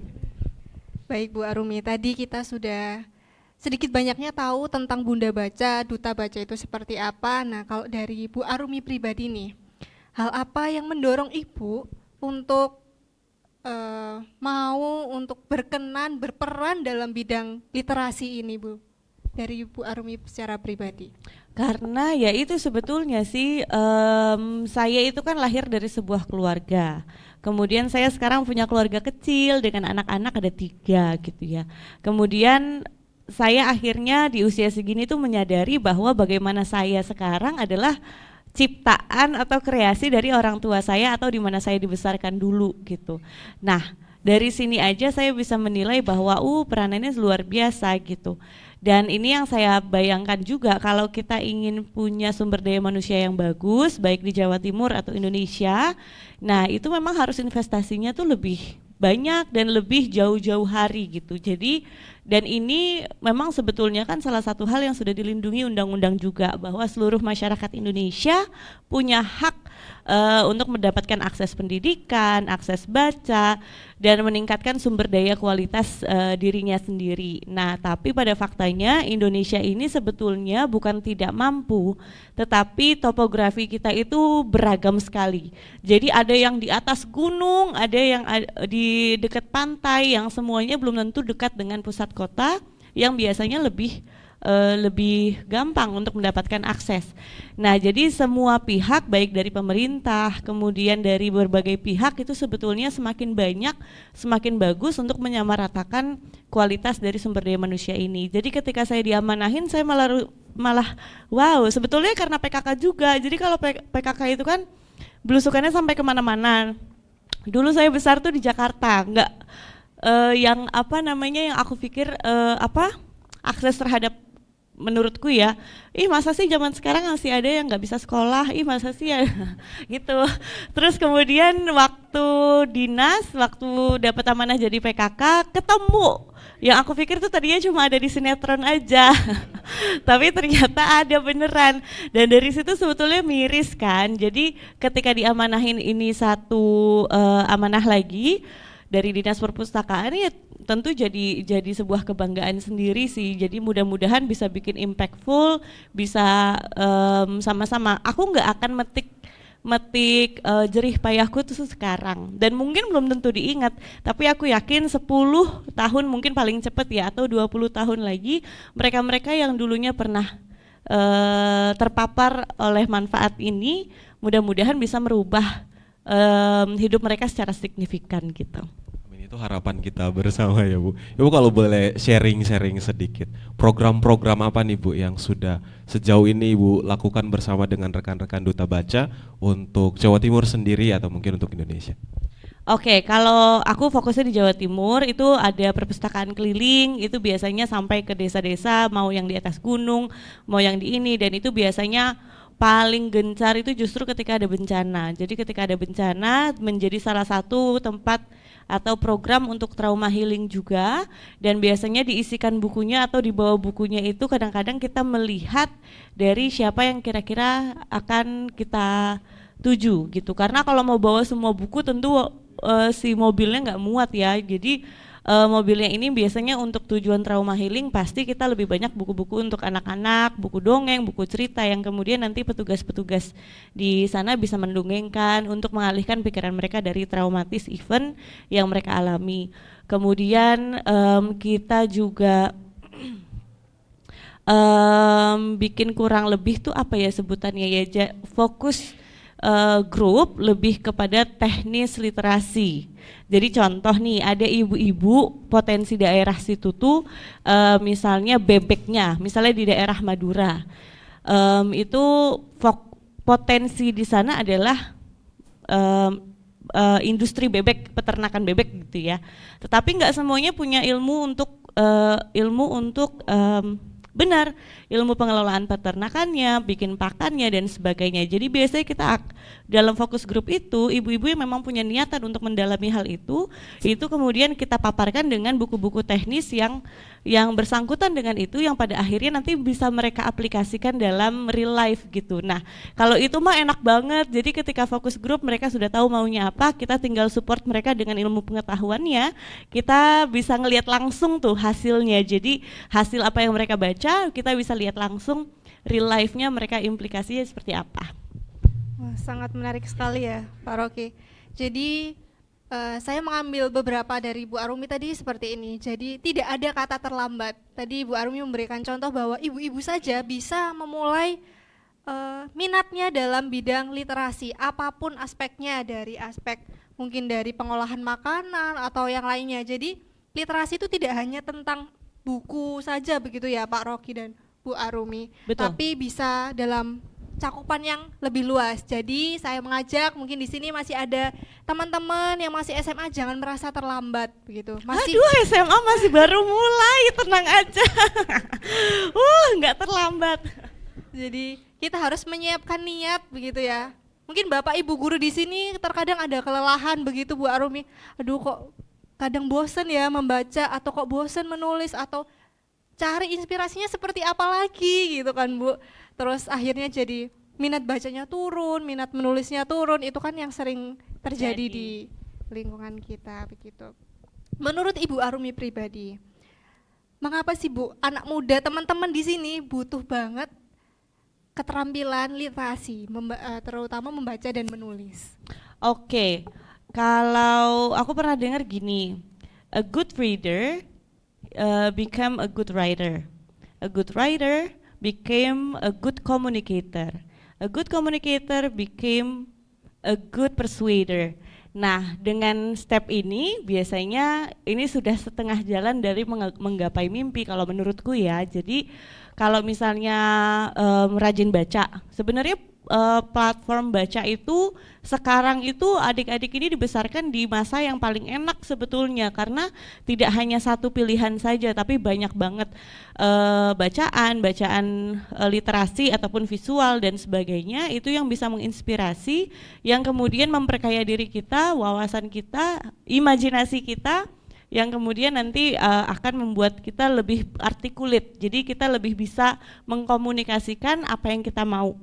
Baik Bu Arumi, tadi kita sudah sedikit banyaknya tahu tentang Bunda Baca, Duta Baca itu seperti apa. Nah, kalau dari Bu Arumi pribadi nih, hal apa yang mendorong Ibu untuk mau untuk berkenan, berperan dalam bidang literasi ini Bu? Dari Bu Arumi secara pribadi. Karena ya itu sebetulnya sih saya itu kan lahir dari sebuah keluarga. Kemudian saya sekarang punya keluarga kecil dengan anak-anak ada 3 gitu ya. Kemudian saya akhirnya di usia segini tuh menyadari bahwa bagaimana saya sekarang adalah ciptaan atau kreasi dari orang tua saya atau di mana saya dibesarkan dulu gitu. Nah, dari sini aja saya bisa menilai bahwa peranannya luar biasa gitu. Dan ini yang saya bayangkan juga kalau kita ingin punya sumber daya manusia yang bagus baik di Jawa Timur atau Indonesia, nah itu memang harus investasinya tuh lebih banyak dan lebih jauh-jauh hari gitu. Jadi dan ini memang sebetulnya kan salah satu hal yang sudah dilindungi undang-undang juga bahwa seluruh masyarakat Indonesia punya hak untuk mendapatkan akses pendidikan, akses baca, dan meningkatkan sumber daya kualitas dirinya sendiri. Nah, tapi pada faktanya Indonesia ini sebetulnya bukan tidak mampu, tetapi topografi kita itu beragam sekali. Jadi ada yang di atas gunung, ada yang di dekat pantai, yang semuanya belum tentu dekat dengan pusat kota, yang biasanya lebih gampang untuk mendapatkan akses. Nah, jadi semua pihak baik dari pemerintah, kemudian dari berbagai pihak itu sebetulnya semakin banyak, semakin bagus untuk menyamaratakan kualitas dari sumber daya manusia ini. Jadi ketika saya diamanahin, saya malah wow, sebetulnya karena PKK juga. Jadi kalau PKK itu kan belusukannya sampai kemana-mana. Dulu saya besar tuh di Jakarta, nggak yang yang aku pikir akses terhadap menurutku ya, masa sih zaman sekarang masih ada yang nggak bisa sekolah, masa sih ya gitu. Terus kemudian waktu dinas, waktu dapat amanah jadi PKK, ketemu yang aku pikir tuh tadinya cuma ada di sinetron aja, tapi ternyata ada beneran. Dan dari situ sebetulnya miris kan. Jadi ketika diamanahin ini satu amanah lagi dari Dinas Perpustakaan ya tentu jadi sebuah kebanggaan sendiri sih. Jadi mudah-mudahan bisa bikin impactful, bisa sama-sama. Aku nggak akan metik jerih payahku itu sekarang dan mungkin belum tentu diingat, tapi aku yakin 10 tahun mungkin paling cepat ya atau 20 tahun lagi mereka-mereka yang dulunya pernah terpapar oleh manfaat ini mudah-mudahan bisa merubah hidup mereka secara signifikan gitu. Itu harapan kita bersama ya Bu. Ibu kalau boleh sharing sedikit, program-program apa nih Bu yang sudah sejauh ini Ibu lakukan bersama dengan rekan-rekan Duta Baca untuk Jawa Timur sendiri atau mungkin untuk Indonesia? Oke, kalau aku fokusnya di Jawa Timur itu ada perpustakaan keliling, itu biasanya sampai ke desa-desa, mau yang di atas gunung, mau yang di ini, dan itu biasanya paling gencar itu justru ketika ada bencana. Jadi ketika ada bencana menjadi salah satu tempat atau program untuk trauma healing juga, dan biasanya diisikan bukunya atau di bawah bukunya itu kadang-kadang kita melihat dari siapa yang kira-kira akan kita tuju gitu. Karena kalau mau bawa semua buku tentu si mobilnya nggak muat ya. Jadi mobilnya ini biasanya untuk tujuan trauma healing pasti kita lebih banyak buku-buku untuk anak-anak, buku dongeng, buku cerita yang kemudian nanti petugas-petugas di sana bisa mendongengkan untuk mengalihkan pikiran mereka dari traumatis event yang mereka alami. Kemudian kita juga bikin kurang lebih tuh apa ya sebutannya ya, fokus grup lebih kepada teknis literasi. Jadi contoh nih, ada ibu-ibu potensi daerah situ tuh misalnya bebeknya, misalnya di daerah Madura, itu potensi di sana adalah industri bebek, peternakan bebek gitu ya. Tetapi nggak semuanya punya ilmu untuk benar, ilmu pengelolaan peternakannya, bikin pakannya dan sebagainya. Jadi biasanya kita dalam fokus grup itu, ibu-ibu yang memang punya niatan untuk mendalami hal itu kemudian kita paparkan dengan buku-buku teknis yang bersangkutan dengan itu, yang pada akhirnya nanti bisa mereka aplikasikan dalam real life gitu. Nah, kalau itu mah enak banget. Jadi ketika fokus grup mereka sudah tahu maunya apa, kita tinggal support mereka dengan ilmu pengetahuannya, kita bisa ngelihat langsung tuh hasilnya. Jadi hasil apa yang mereka baca kita bisa lihat langsung real life-nya mereka implikasinya seperti apa. Wah, sangat menarik sekali ya Pak Rocky. Jadi saya mengambil beberapa dari Bu Arumi tadi seperti ini. Jadi tidak ada kata terlambat. Tadi Bu Arumi memberikan contoh bahwa ibu-ibu saja bisa memulai minatnya dalam bidang literasi, apapun aspeknya, dari aspek mungkin dari pengolahan makanan atau yang lainnya. Jadi literasi itu tidak hanya tentang buku saja begitu ya Pak Rocky dan Bu Arumi. Betul. Tapi bisa dalam cakupan yang lebih luas. Jadi saya mengajak, mungkin di sini masih ada teman-teman yang masih SMA, jangan merasa terlambat begitu. Aduh, SMA masih baru mulai, tenang aja. Nggak terlambat. Jadi kita harus menyiapkan niat begitu ya. Mungkin Bapak Ibu guru di sini terkadang ada kelelahan begitu Bu Arumi. Aduh, kok kadang bosen ya membaca, atau kok bosen menulis, atau cari inspirasinya seperti apa lagi gitu kan Bu. Terus akhirnya jadi minat bacanya turun, minat menulisnya turun, itu kan yang sering terjadi di lingkungan kita begitu. Menurut Ibu Arumi pribadi, mengapa sih Bu anak muda teman-teman di sini butuh banget keterampilan literasi, terutama membaca dan menulis? Oke. Kalau aku pernah dengar gini, a good reader become a good writer. A good writer became a good communicator. A good communicator became a good persuader. Nah, dengan step ini biasanya ini sudah setengah jalan dari menggapai mimpi kalau menurutku ya. Jadi kalau misalnya rajin baca, sebenarnya platform baca itu sekarang itu adik-adik ini dibesarkan di masa yang paling enak sebetulnya, karena tidak hanya satu pilihan saja tapi banyak banget bacaan literasi ataupun visual dan sebagainya, itu yang bisa menginspirasi, yang kemudian memperkaya diri kita, wawasan kita, imajinasi kita, yang kemudian nanti akan membuat kita lebih artikulat. Jadi kita lebih bisa mengkomunikasikan apa yang kita mau.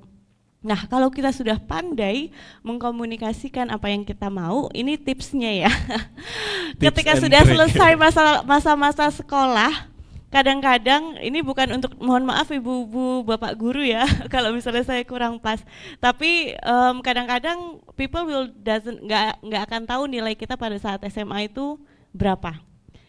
Nah, kalau kita sudah pandai mengkomunikasikan apa yang kita mau, ini tipsnya ya. Ketika sudah selesai masa-masa sekolah, kadang-kadang ini bukan untuk, mohon maaf ibu-ibu bapak guru ya kalau misalnya saya kurang pas, tapi kadang-kadang people nggak akan tahu nilai kita pada saat SMA itu berapa,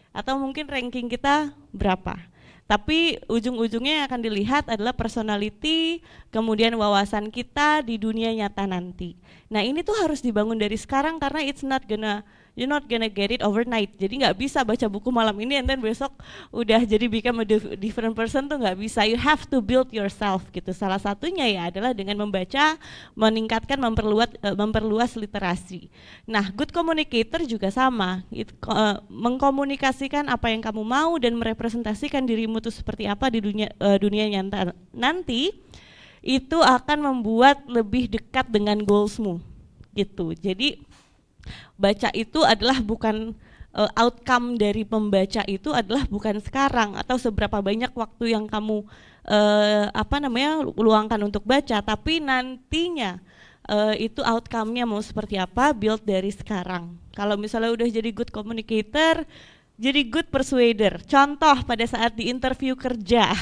atau mungkin ranking kita berapa. Tapi ujung-ujungnya yang akan dilihat adalah personality, kemudian wawasan kita di dunia nyata nanti. Nah, ini tuh harus dibangun dari sekarang, karena you're not gonna get it overnight. Jadi nggak bisa baca buku malam ini and then besok udah jadi become a different person, tuh nggak bisa. You have to build yourself gitu. Salah satunya ya adalah dengan membaca, meningkatkan, memperluas literasi. Nah, good communicator juga sama. Mengkomunikasikan apa yang kamu mau dan merepresentasikan dirimu tuh seperti apa di dunia nyata nanti, itu akan membuat lebih dekat dengan goalsmu gitu. Jadi baca itu adalah bukan outcome dari pembaca itu adalah bukan sekarang atau seberapa banyak waktu yang kamu luangkan untuk baca, tapi nantinya itu outcome-nya mau seperti apa, build dari sekarang. Kalau misalnya udah jadi good communicator, jadi good persuader. Contoh pada saat di interview kerja,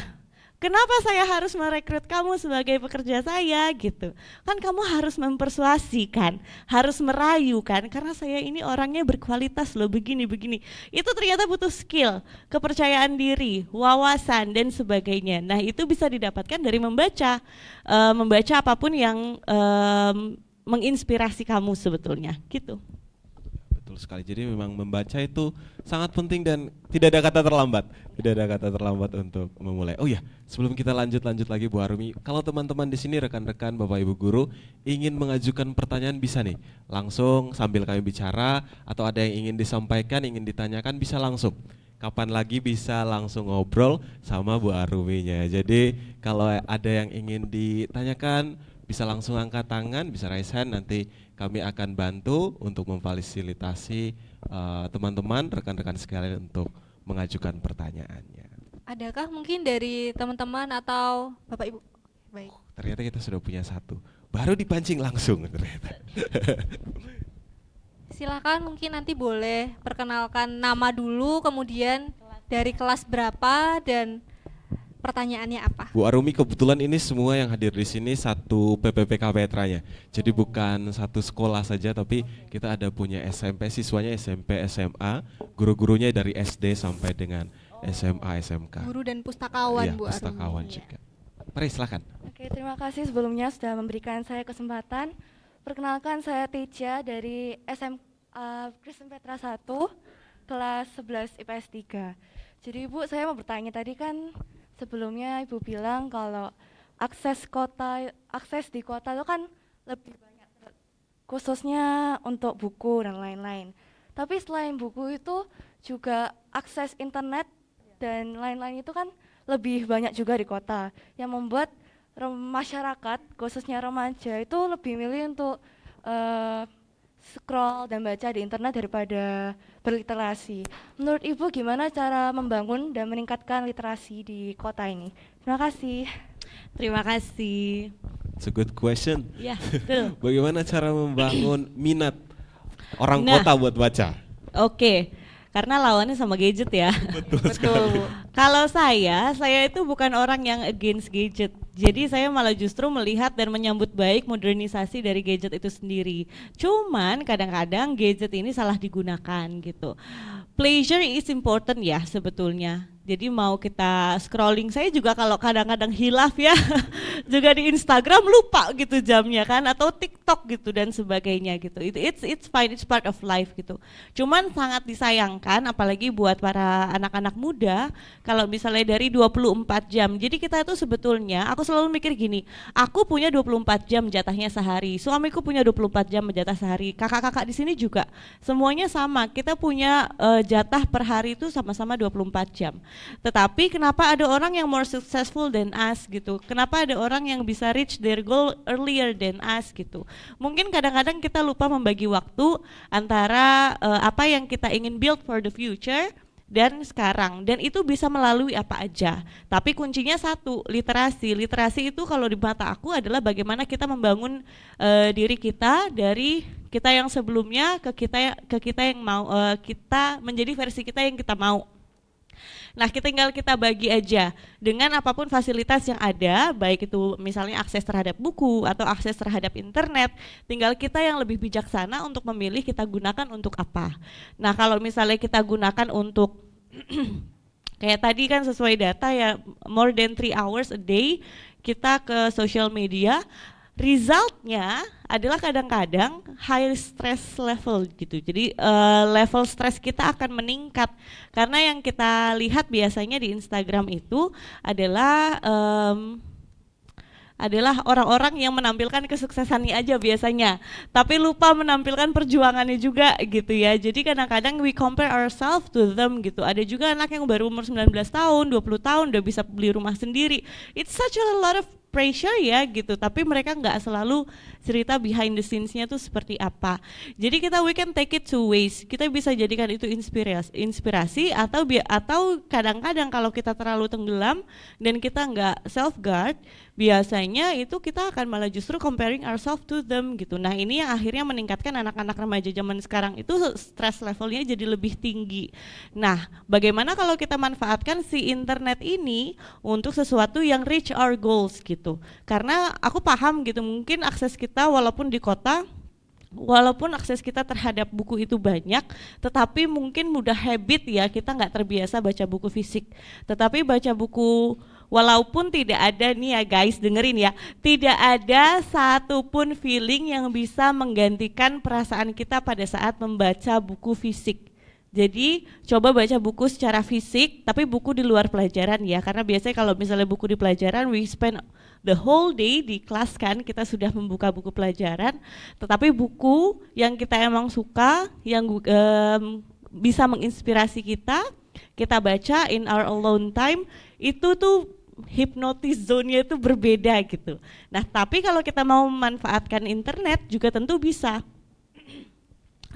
kenapa saya harus merekrut kamu sebagai pekerja saya gitu. Kan kamu harus mempersuasikan, harus merayu kan, karena saya ini orangnya berkualitas loh begini-begini. Itu ternyata butuh skill, kepercayaan diri, wawasan dan sebagainya. Nah itu bisa didapatkan dari membaca, membaca apapun yang menginspirasi kamu sebetulnya gitu. Betul sekali. Jadi memang membaca itu sangat penting dan tidak ada kata terlambat. Tidak ada kata terlambat untuk memulai. Oh ya, sebelum kita lanjut lagi Bu Arumi, kalau teman-teman di sini rekan-rekan Bapak Ibu guru ingin mengajukan pertanyaan bisa nih, langsung sambil kami bicara atau ada yang ingin disampaikan, ingin ditanyakan bisa langsung. Kapan lagi bisa langsung ngobrol sama Bu Aruminya. Jadi kalau ada yang ingin ditanyakan bisa langsung angkat tangan, bisa raise hand, nanti kami akan bantu untuk memfasilitasi teman-teman, rekan-rekan sekalian untuk mengajukan pertanyaannya. Adakah mungkin dari teman-teman atau Bapak Ibu? Baik. Ternyata kita sudah punya satu, baru dipancing langsung ternyata. Silakan mungkin nanti boleh perkenalkan nama dulu, kemudian dari kelas berapa dan pertanyaannya apa? Bu Arumi, kebetulan ini semua yang hadir di sini satu PPPK Petranya. Jadi bukan satu sekolah saja, tapi kita ada punya SMP, siswanya SMP, SMA, guru-gurunya dari SD sampai dengan SMA, SMK. Guru dan pustakawan Iya, Bu pustakawan Arumi. juga. Mari silakan. Oke, terima kasih sebelumnya sudah memberikan saya kesempatan. Perkenalkan, saya Teja dari Kristen Petra 1, kelas 11 IPS 3. Jadi Ibu, saya mau bertanya, tadi kan sebelumnya Ibu bilang kalau akses di kota itu kan lebih banyak, khususnya untuk buku dan lain-lain. Tapi selain buku itu juga akses internet dan lain-lain itu kan lebih banyak juga di kota, yang membuat masyarakat, khususnya remaja itu lebih milih untuk scroll dan baca di internet daripada berliterasi. Menurut Ibu gimana cara membangun dan meningkatkan literasi di kota ini? Terima kasih. Terima kasih. It's a good question. Ya, betul. Bagaimana cara membangun minat orang Nah. kota buat baca? Oke, karena lawannya sama gadget ya. Betul Bu. Kalau saya itu bukan orang yang against gadget. Jadi saya malah justru melihat dan menyambut baik modernisasi dari gadget itu sendiri. Cuman kadang-kadang gadget ini salah digunakan gitu. Pleasure is important ya sebetulnya. Jadi mau kita scrolling, saya juga kalau kadang-kadang hilaf ya, juga di Instagram lupa gitu jamnya kan, atau TikTok gitu dan sebagainya gitu. It's fine, it's part of life gitu. Cuman sangat disayangkan, apalagi buat para anak-anak muda, kalau misalnya dari 24 jam. Jadi kita itu sebetulnya, aku selalu mikir gini, aku punya 24 jam jatahnya sehari, suamiku punya 24 jam jatah sehari, kakak-kakak di sini juga, semuanya sama. Kita punya jatah per hari itu sama-sama 24 jam. Tetapi kenapa ada orang yang more successful than us gitu? Kenapa ada orang yang bisa reach their goal earlier than us gitu? Mungkin kadang-kadang kita lupa membagi waktu antara apa yang kita ingin build for the future dan sekarang, dan itu bisa melalui apa aja. Tapi kuncinya satu, literasi. Literasi itu kalau di mata aku adalah bagaimana kita membangun diri kita dari kita yang sebelumnya ke kita yang mau kita menjadi versi kita yang kita mau. Nah, tinggal kita bagi aja dengan apapun fasilitas yang ada, baik itu misalnya akses terhadap buku atau akses terhadap internet, tinggal kita yang lebih bijaksana untuk memilih kita gunakan untuk apa. Nah, kalau misalnya kita gunakan untuk kayak tadi kan sesuai data ya, more than 3 hours a day kita ke social media, resultnya adalah kadang-kadang high stress level gitu. Jadi level stres kita akan meningkat karena yang kita lihat biasanya di Instagram itu adalah orang-orang yang menampilkan kesuksesannya aja biasanya, tapi lupa menampilkan perjuangannya juga gitu ya. Jadi kadang-kadang we compare ourselves to them gitu. Ada juga anak yang baru umur 19 tahun, 20 tahun udah bisa beli rumah sendiri. It's such a lot of pressure ya gitu, tapi mereka nggak selalu cerita behind the scenes-nya tuh seperti apa. Jadi we can take it two ways. Kita bisa jadikan itu inspirasi atau kadang-kadang kalau kita terlalu tenggelam dan kita nggak self guard, biasanya itu kita akan malah justru comparing ourselves to them gitu. Nah ini yang akhirnya meningkatkan anak-anak remaja zaman sekarang itu stress levelnya jadi lebih tinggi. Nah bagaimana kalau kita manfaatkan si internet ini untuk sesuatu yang reach our goals gitu. Karena aku paham gitu, mungkin akses kita walaupun di kota, walaupun akses kita terhadap buku itu banyak, tetapi mungkin mudah habit ya, kita nggak terbiasa baca buku fisik. Tetapi baca buku, walaupun tidak ada nih ya guys, dengerin ya, tidak ada satupun feeling yang bisa menggantikan perasaan kita pada saat membaca buku fisik. Jadi coba baca buku secara fisik, tapi buku di luar pelajaran ya, karena biasanya kalau misalnya buku di pelajaran, we spend the whole day di kelas kan, kita sudah membuka buku pelajaran, tetapi buku yang kita emang suka, yang bisa menginspirasi kita baca in our alone time, itu tuh hypnotis zone-nya itu berbeda gitu. Nah tapi kalau kita mau memanfaatkan internet juga tentu bisa.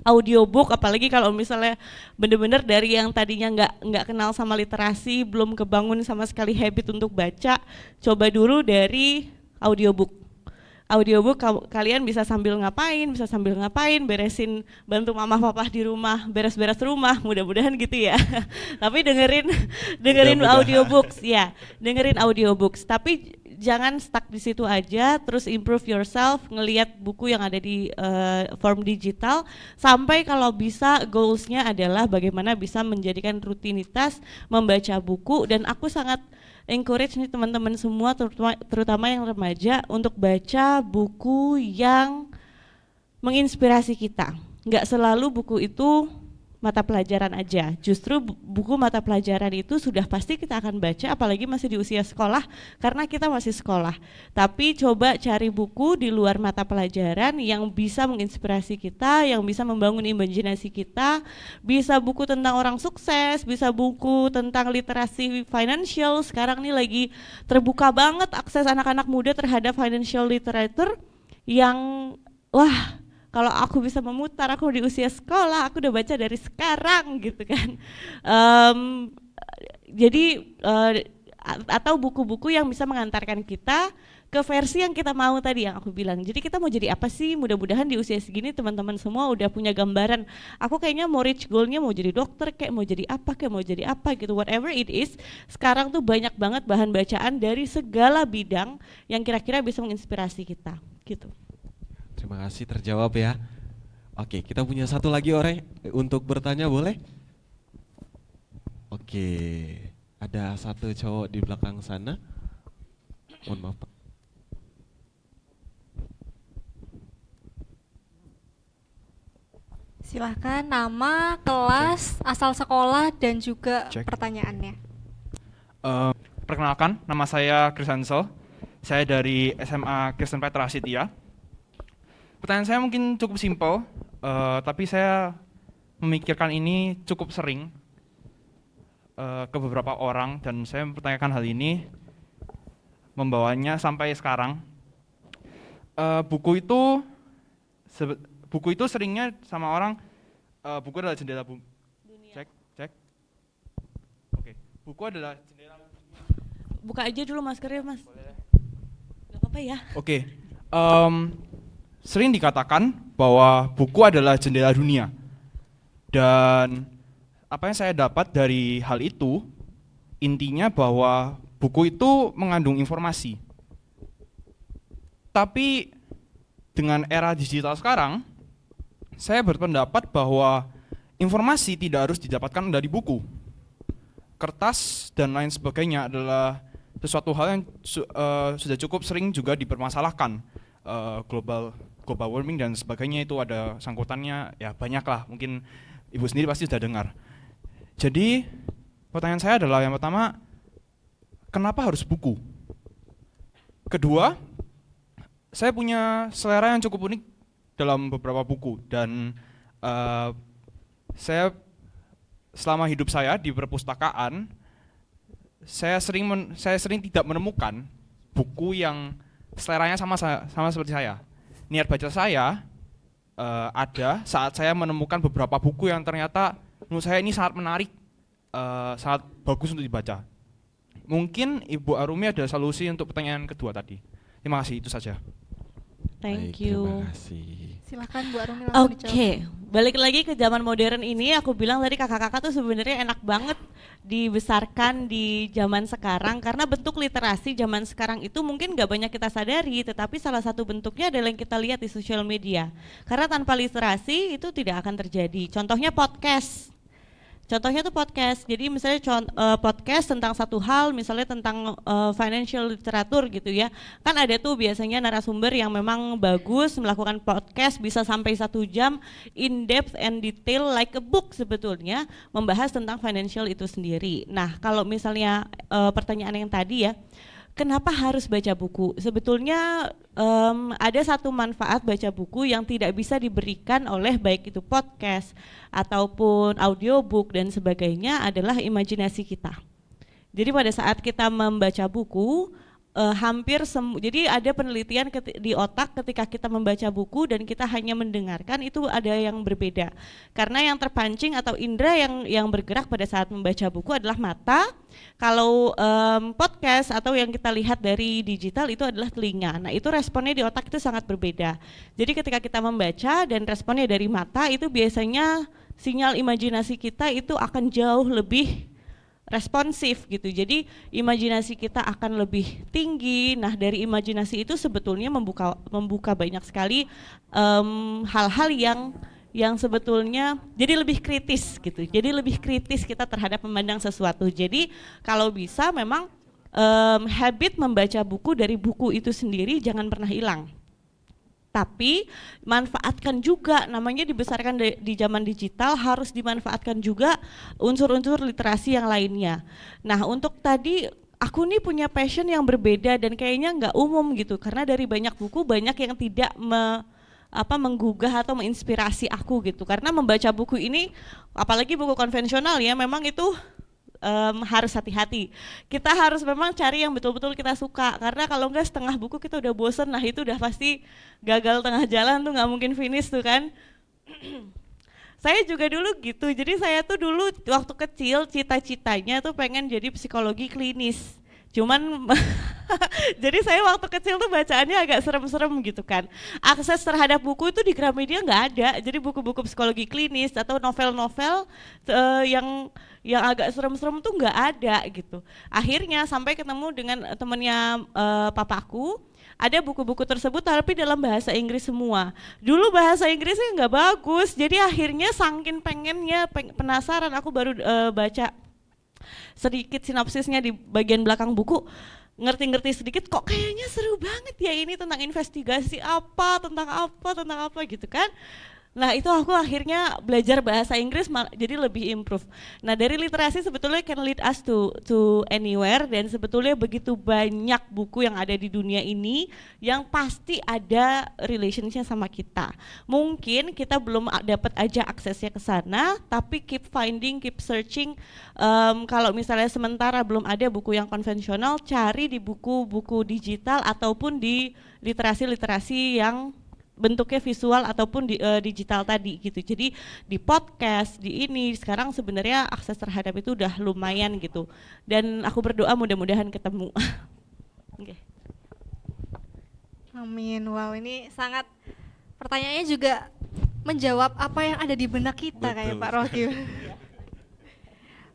Audiobook, apalagi kalau misalnya bener-bener dari yang tadinya nggak kenal sama literasi, belum kebangun sama sekali habit untuk baca, coba dulu dari audiobook. Audiobook kalian bisa sambil ngapain, beresin, bantu mama papa di rumah, beres-beres rumah, mudah-mudahan gitu ya. Tapi dengerin audiobooks ya, dengerin audiobooks. Tapi jangan stuck di situ aja, terus improve yourself, ngelihat buku yang ada di form digital, sampai kalau bisa goalsnya adalah bagaimana bisa menjadikan rutinitas membaca buku. Dan aku sangat encourage nih teman-teman semua, terutama yang remaja, untuk baca buku yang menginspirasi kita. Nggak selalu buku itu mata pelajaran aja, justru buku mata pelajaran itu sudah pasti kita akan baca, apalagi masih di usia sekolah, karena kita masih sekolah. Tapi coba cari buku di luar mata pelajaran yang bisa menginspirasi kita, yang bisa membangun imajinasi kita, bisa buku tentang orang sukses, bisa buku tentang literasi financial. Sekarang nih lagi terbuka banget akses anak-anak muda terhadap financial literature yang wah, kalau aku bisa memutar, aku di usia sekolah, aku udah baca dari sekarang gitu kan. Jadi atau buku-buku yang bisa mengantarkan kita ke versi yang kita mau tadi yang aku bilang. Jadi kita mau jadi apa sih? Mudah-mudahan di usia segini teman-teman semua udah punya gambaran. Aku kayaknya mau reach goalnya mau jadi dokter, kayak mau jadi apa gitu. Whatever it is, sekarang tuh banyak banget bahan bacaan dari segala bidang yang kira-kira bisa menginspirasi kita gitu. Terima kasih, terjawab ya. Oke, kita punya satu lagi orang untuk bertanya, boleh? Oke, ada satu cowok di belakang sana. Mohon maaf Pak. Silahkan nama, kelas, asal sekolah, dan juga pertanyaannya. Perkenalkan, nama saya Chris Hansel. Saya dari SMA Kristen Petra Sitia. Pertanyaan saya mungkin cukup simpel, tapi saya memikirkan ini cukup sering ke beberapa orang, dan saya mempertanyakan hal ini, membawanya sampai sekarang. Buku itu seringnya sama orang, buku adalah jendela dunia. Cek. Oke. Buku adalah jendela. Buka aja dulu maskernya mas. Boleh. Gak apa-apa ya. Oke. Sering dikatakan bahwa buku adalah jendela dunia. Dan apa yang saya dapat dari hal itu, intinya bahwa buku itu mengandung informasi. Tapi dengan era digital sekarang, saya berpendapat bahwa informasi tidak harus didapatkan dari buku. Kertas dan lain sebagainya adalah sesuatu hal yang sudah cukup sering juga dipermasalahkan. Global warming dan sebagainya itu ada sangkutannya, ya banyak lah, mungkin ibu sendiri pasti sudah dengar. Jadi pertanyaan saya adalah, yang pertama, kenapa harus buku? Kedua, saya punya selera yang cukup unik dalam beberapa buku, dan saya selama hidup saya di perpustakaan, saya sering tidak menemukan buku yang seleranya sama seperti saya. Niat baca saya ada saat saya menemukan beberapa buku yang ternyata menurut saya ini sangat menarik, sangat bagus untuk dibaca. Mungkin Ibu Arumi ada solusi untuk pertanyaan kedua tadi. Terima kasih, itu saja. Thank Baik, you. terima kasih. Silakan Bu Arumi langsung dijawab. Oke, balik lagi ke zaman modern ini, aku bilang tadi kakak-kakak tuh sebenarnya enak banget dibesarkan di zaman sekarang karena bentuk literasi zaman sekarang itu mungkin nggak banyak kita sadari, tetapi salah satu bentuknya adalah yang kita lihat di sosial media. Karena tanpa literasi itu tidak akan terjadi. Contohnya podcast. Contohnya tuh podcast. Jadi misalnya podcast tentang satu hal, misalnya tentang financial literatur gitu ya. Kan ada tuh biasanya narasumber yang memang bagus melakukan podcast bisa sampai 1 jam in depth and detail like a book sebetulnya membahas tentang financial itu sendiri. Nah, kalau misalnya pertanyaan yang tadi ya, kenapa harus baca buku? Sebetulnya ada satu manfaat baca buku yang tidak bisa diberikan oleh baik itu podcast ataupun audiobook dan sebagainya adalah imajinasi kita. Jadi pada saat kita membaca buku, jadi ada penelitian di otak ketika kita membaca buku dan kita hanya mendengarkan itu ada yang berbeda. Karena yang terpancing atau indera yang bergerak pada saat membaca buku adalah mata. Kalau podcast atau yang kita lihat dari digital itu adalah telinga. Nah, itu responnya di otak itu sangat berbeda. Jadi ketika kita membaca dan responnya dari mata itu biasanya sinyal imajinasi kita itu akan jauh lebih responsif gitu. Jadi imajinasi kita akan lebih tinggi. Nah, dari imajinasi itu sebetulnya membuka banyak sekali hal-hal yang sebetulnya jadi lebih kritis gitu. Jadi lebih kritis kita terhadap memandang sesuatu. Jadi kalau bisa memang habit membaca buku dari buku itu sendiri jangan pernah hilang. Tapi manfaatkan juga, namanya dibesarkan di zaman digital, harus dimanfaatkan juga unsur-unsur literasi yang lainnya. Nah, untuk tadi aku nih punya passion yang berbeda dan kayaknya nggak umum gitu, karena dari banyak buku banyak yang tidak menggugah atau menginspirasi aku gitu. Karena membaca buku ini, apalagi buku konvensional ya, memang itu harus hati-hati. Kita harus memang cari yang betul-betul kita suka, karena kalau enggak setengah buku kita udah bosen, nah itu udah pasti gagal tengah jalan tuh, nggak mungkin finish tuh kan. Saya juga dulu gitu, jadi saya tuh dulu waktu kecil cita-citanya tuh pengen jadi psikologi klinis. Cuman jadi saya waktu kecil tuh bacaannya agak serem-serem gitu kan. Akses terhadap buku itu di Gramedia nggak ada. Jadi buku-buku psikologi klinis atau novel-novel yang agak serem-serem tuh nggak ada gitu. Akhirnya sampai ketemu dengan temennya papaku, ada buku-buku tersebut tapi dalam bahasa Inggris semua. Dulu bahasa Inggrisnya nggak bagus, jadi akhirnya saking pengennya penasaran aku baru baca sedikit sinopsisnya di bagian belakang buku, ngerti-ngerti sedikit, kok kayaknya seru banget ya ini tentang investigasi tentang apa gitu kan. Nah, itu aku akhirnya belajar bahasa Inggris jadi lebih improve. Nah, dari literasi sebetulnya can lead us to anywhere, dan sebetulnya begitu banyak buku yang ada di dunia ini yang pasti ada relationship sama kita. Mungkin kita belum dapat aja aksesnya ke sana, tapi keep finding, keep searching. Kalau misalnya sementara belum ada buku yang konvensional, cari di buku-buku digital ataupun di literasi-literasi yang bentuknya visual ataupun digital tadi gitu. Jadi di podcast, di ini sekarang sebenarnya akses terhadap itu udah lumayan gitu. Dan aku berdoa mudah-mudahan ketemu. Okay. Amin. Wow, ini sangat, pertanyaannya juga menjawab apa yang ada di benak kita. Betul. Kayak Pak Rohim.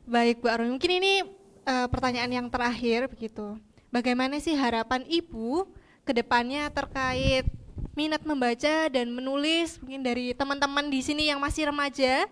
Baik, Bu Arumi, mungkin ini pertanyaan yang terakhir begitu. Bagaimana sih harapan Ibu ke depannya terkait minat membaca dan menulis, mungkin dari teman-teman di sini yang masih remaja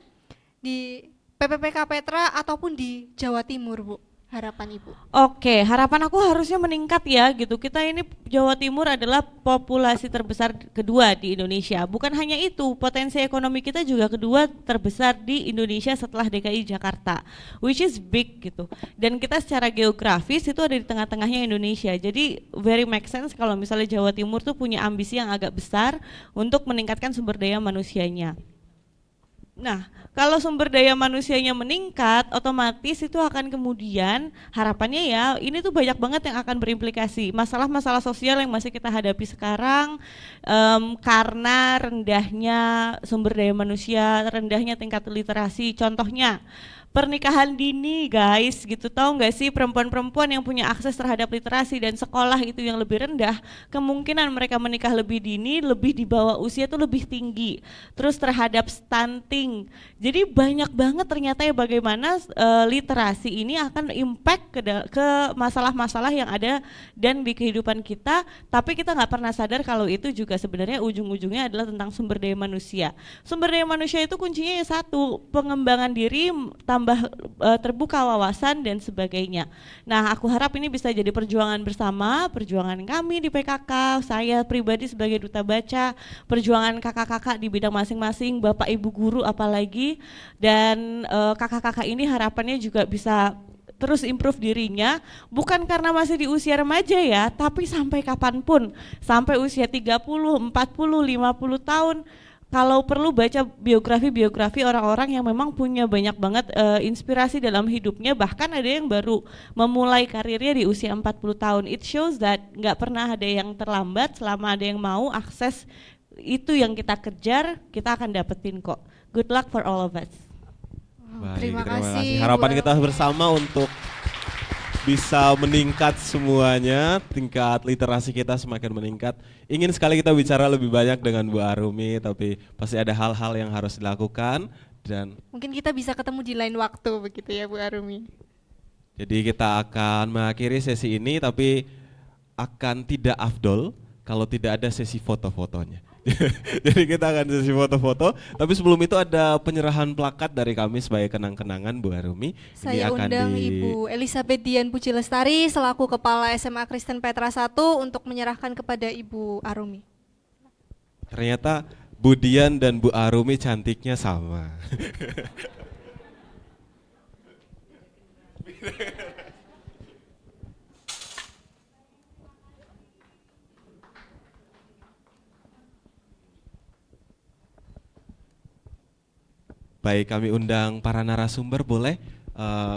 di PPPK Petra ataupun di Jawa Timur, Bu? Harapan Ibu? Oke, harapan aku harusnya meningkat ya gitu. Kita ini Jawa Timur adalah populasi terbesar kedua di Indonesia. Bukan hanya itu, potensi ekonomi kita juga kedua terbesar di Indonesia setelah DKI Jakarta, which is big gitu. Dan kita secara geografis itu ada di tengah-tengahnya Indonesia. Jadi very make sense kalau misalnya Jawa Timur tuh punya ambisi yang agak besar untuk meningkatkan sumber daya manusianya. Nah, kalau sumber daya manusianya meningkat, otomatis itu akan kemudian harapannya ya, ini tuh banyak banget yang akan berimplikasi. Masalah-masalah sosial yang masih kita hadapi sekarang karena rendahnya sumber daya manusia, rendahnya tingkat literasi. Contohnya, pernikahan dini guys gitu. Tahu nggak sih perempuan-perempuan yang punya akses terhadap literasi dan sekolah itu yang lebih rendah, kemungkinan mereka menikah lebih dini, lebih di bawah usia itu lebih tinggi. Terus terhadap stunting. Jadi banyak banget ternyata ya bagaimana literasi ini akan impact ke masalah-masalah yang ada dan di kehidupan kita, tapi kita nggak pernah sadar kalau itu juga sebenarnya ujung-ujungnya adalah tentang sumber daya manusia. Sumber daya manusia itu kuncinya ya satu, pengembangan diri, tambah terbuka wawasan dan sebagainya. Nah, aku harap ini bisa jadi perjuangan bersama, perjuangan kami di PKK, saya pribadi sebagai duta baca, perjuangan kakak-kakak di bidang masing-masing, bapak ibu guru apalagi, dan kakak-kakak ini harapannya juga bisa terus improve dirinya, bukan karena masih di usia remaja ya, tapi sampai kapanpun, sampai usia 30, 40, 50 tahun, kalau perlu baca biografi-biografi orang-orang yang memang punya banyak banget inspirasi dalam hidupnya, bahkan ada yang baru memulai karirnya di usia 40 tahun. It shows that nggak pernah ada yang terlambat, selama ada yang mau akses itu yang kita kejar, kita akan dapetin kok. Good luck for all of us. Baik, Terima kasih, Harapan Bu kita Arumi. bersama untuk bisa meningkat semuanya, tingkat literasi kita semakin meningkat. Ingin sekali kita bicara lebih banyak dengan Bu Arumi, tapi pasti ada hal-hal yang harus dilakukan dan Mungkin kita bisa ketemu di lain waktu begitu ya Bu Arumi. jadi kita akan mengakhiri sesi ini, tapi akan tidak afdol kalau tidak ada sesi foto-fotonya. Jadi kita akan sesi foto-foto, tapi sebelum itu ada penyerahan plakat dari kami sebagai kenang-kenangan Bu Arumi. Saya undang Ibu Elizabeth Dian Puji Lestari selaku Kepala SMA Kristen Petra 1 untuk menyerahkan kepada Ibu Arumi. Ternyata Bu Dian dan Bu Arumi cantiknya sama. Baik, kami undang para narasumber boleh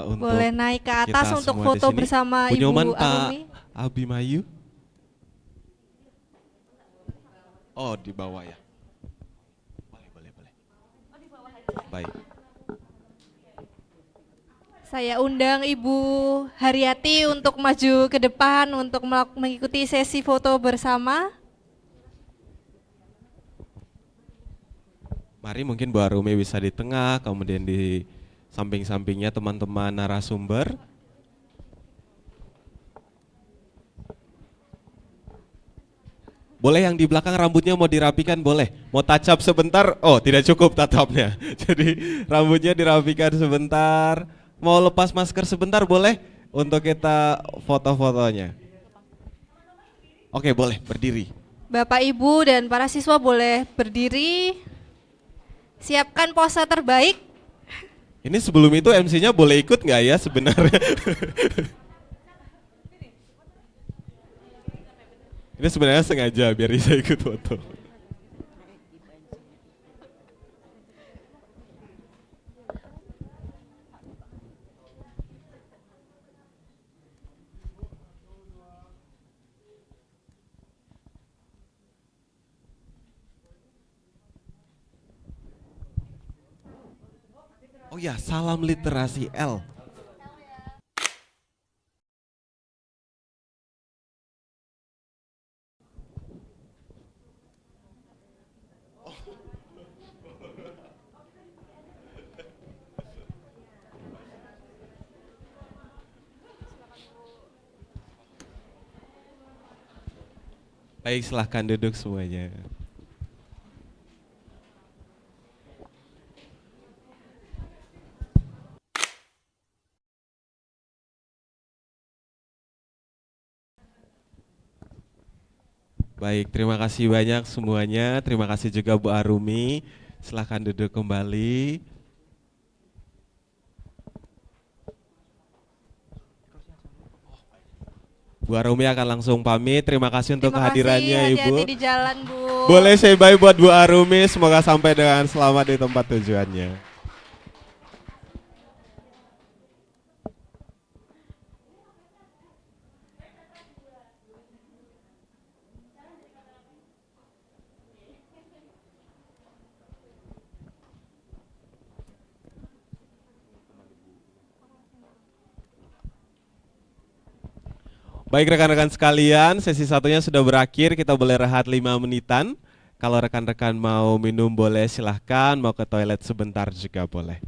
untuk Boleh naik ke atas kita untuk semua foto di sini. bersama Punya Ibu Oman, Arumi. Pak Abimayu. Oh, di bawah ya. Boleh. Baik. Saya undang Ibu Haryati untuk maju ke depan untuk mengikuti sesi foto bersama. Mari mungkin Bu Arumi bisa di tengah, kemudian di samping-sampingnya teman-teman narasumber. Boleh yang di belakang rambutnya mau dirapikan boleh. Mau touch up sebentar, oh tidak cukup tatapnya. Jadi rambutnya dirapikan sebentar. Mau lepas masker sebentar boleh untuk kita foto-fotonya. Oke boleh berdiri. Bapak Ibu dan para siswa boleh berdiri. Siapkan pose terbaik. Ini sebelum itu MC-nya boleh ikut nggak ya sebenarnya? Ini sebenarnya sengaja biar bisa ikut foto. Oh ya, salam literasi L. Baik, silahkan duduk semuanya. Baik, terima kasih banyak semuanya. Terima kasih juga Bu Arumi. Silahkan duduk kembali. Bu Arumi akan langsung pamit. Terima kasih untuk kehadirannya Ibu. Hati-hati di jalan Bu. Boleh say bye buat Bu Arumi. Semoga sampai dengan selamat di tempat tujuannya. Baik rekan-rekan sekalian, sesi satunya sudah berakhir, kita boleh rehat 5 menitan. Kalau rekan-rekan mau minum boleh silahkan, mau ke toilet sebentar juga boleh.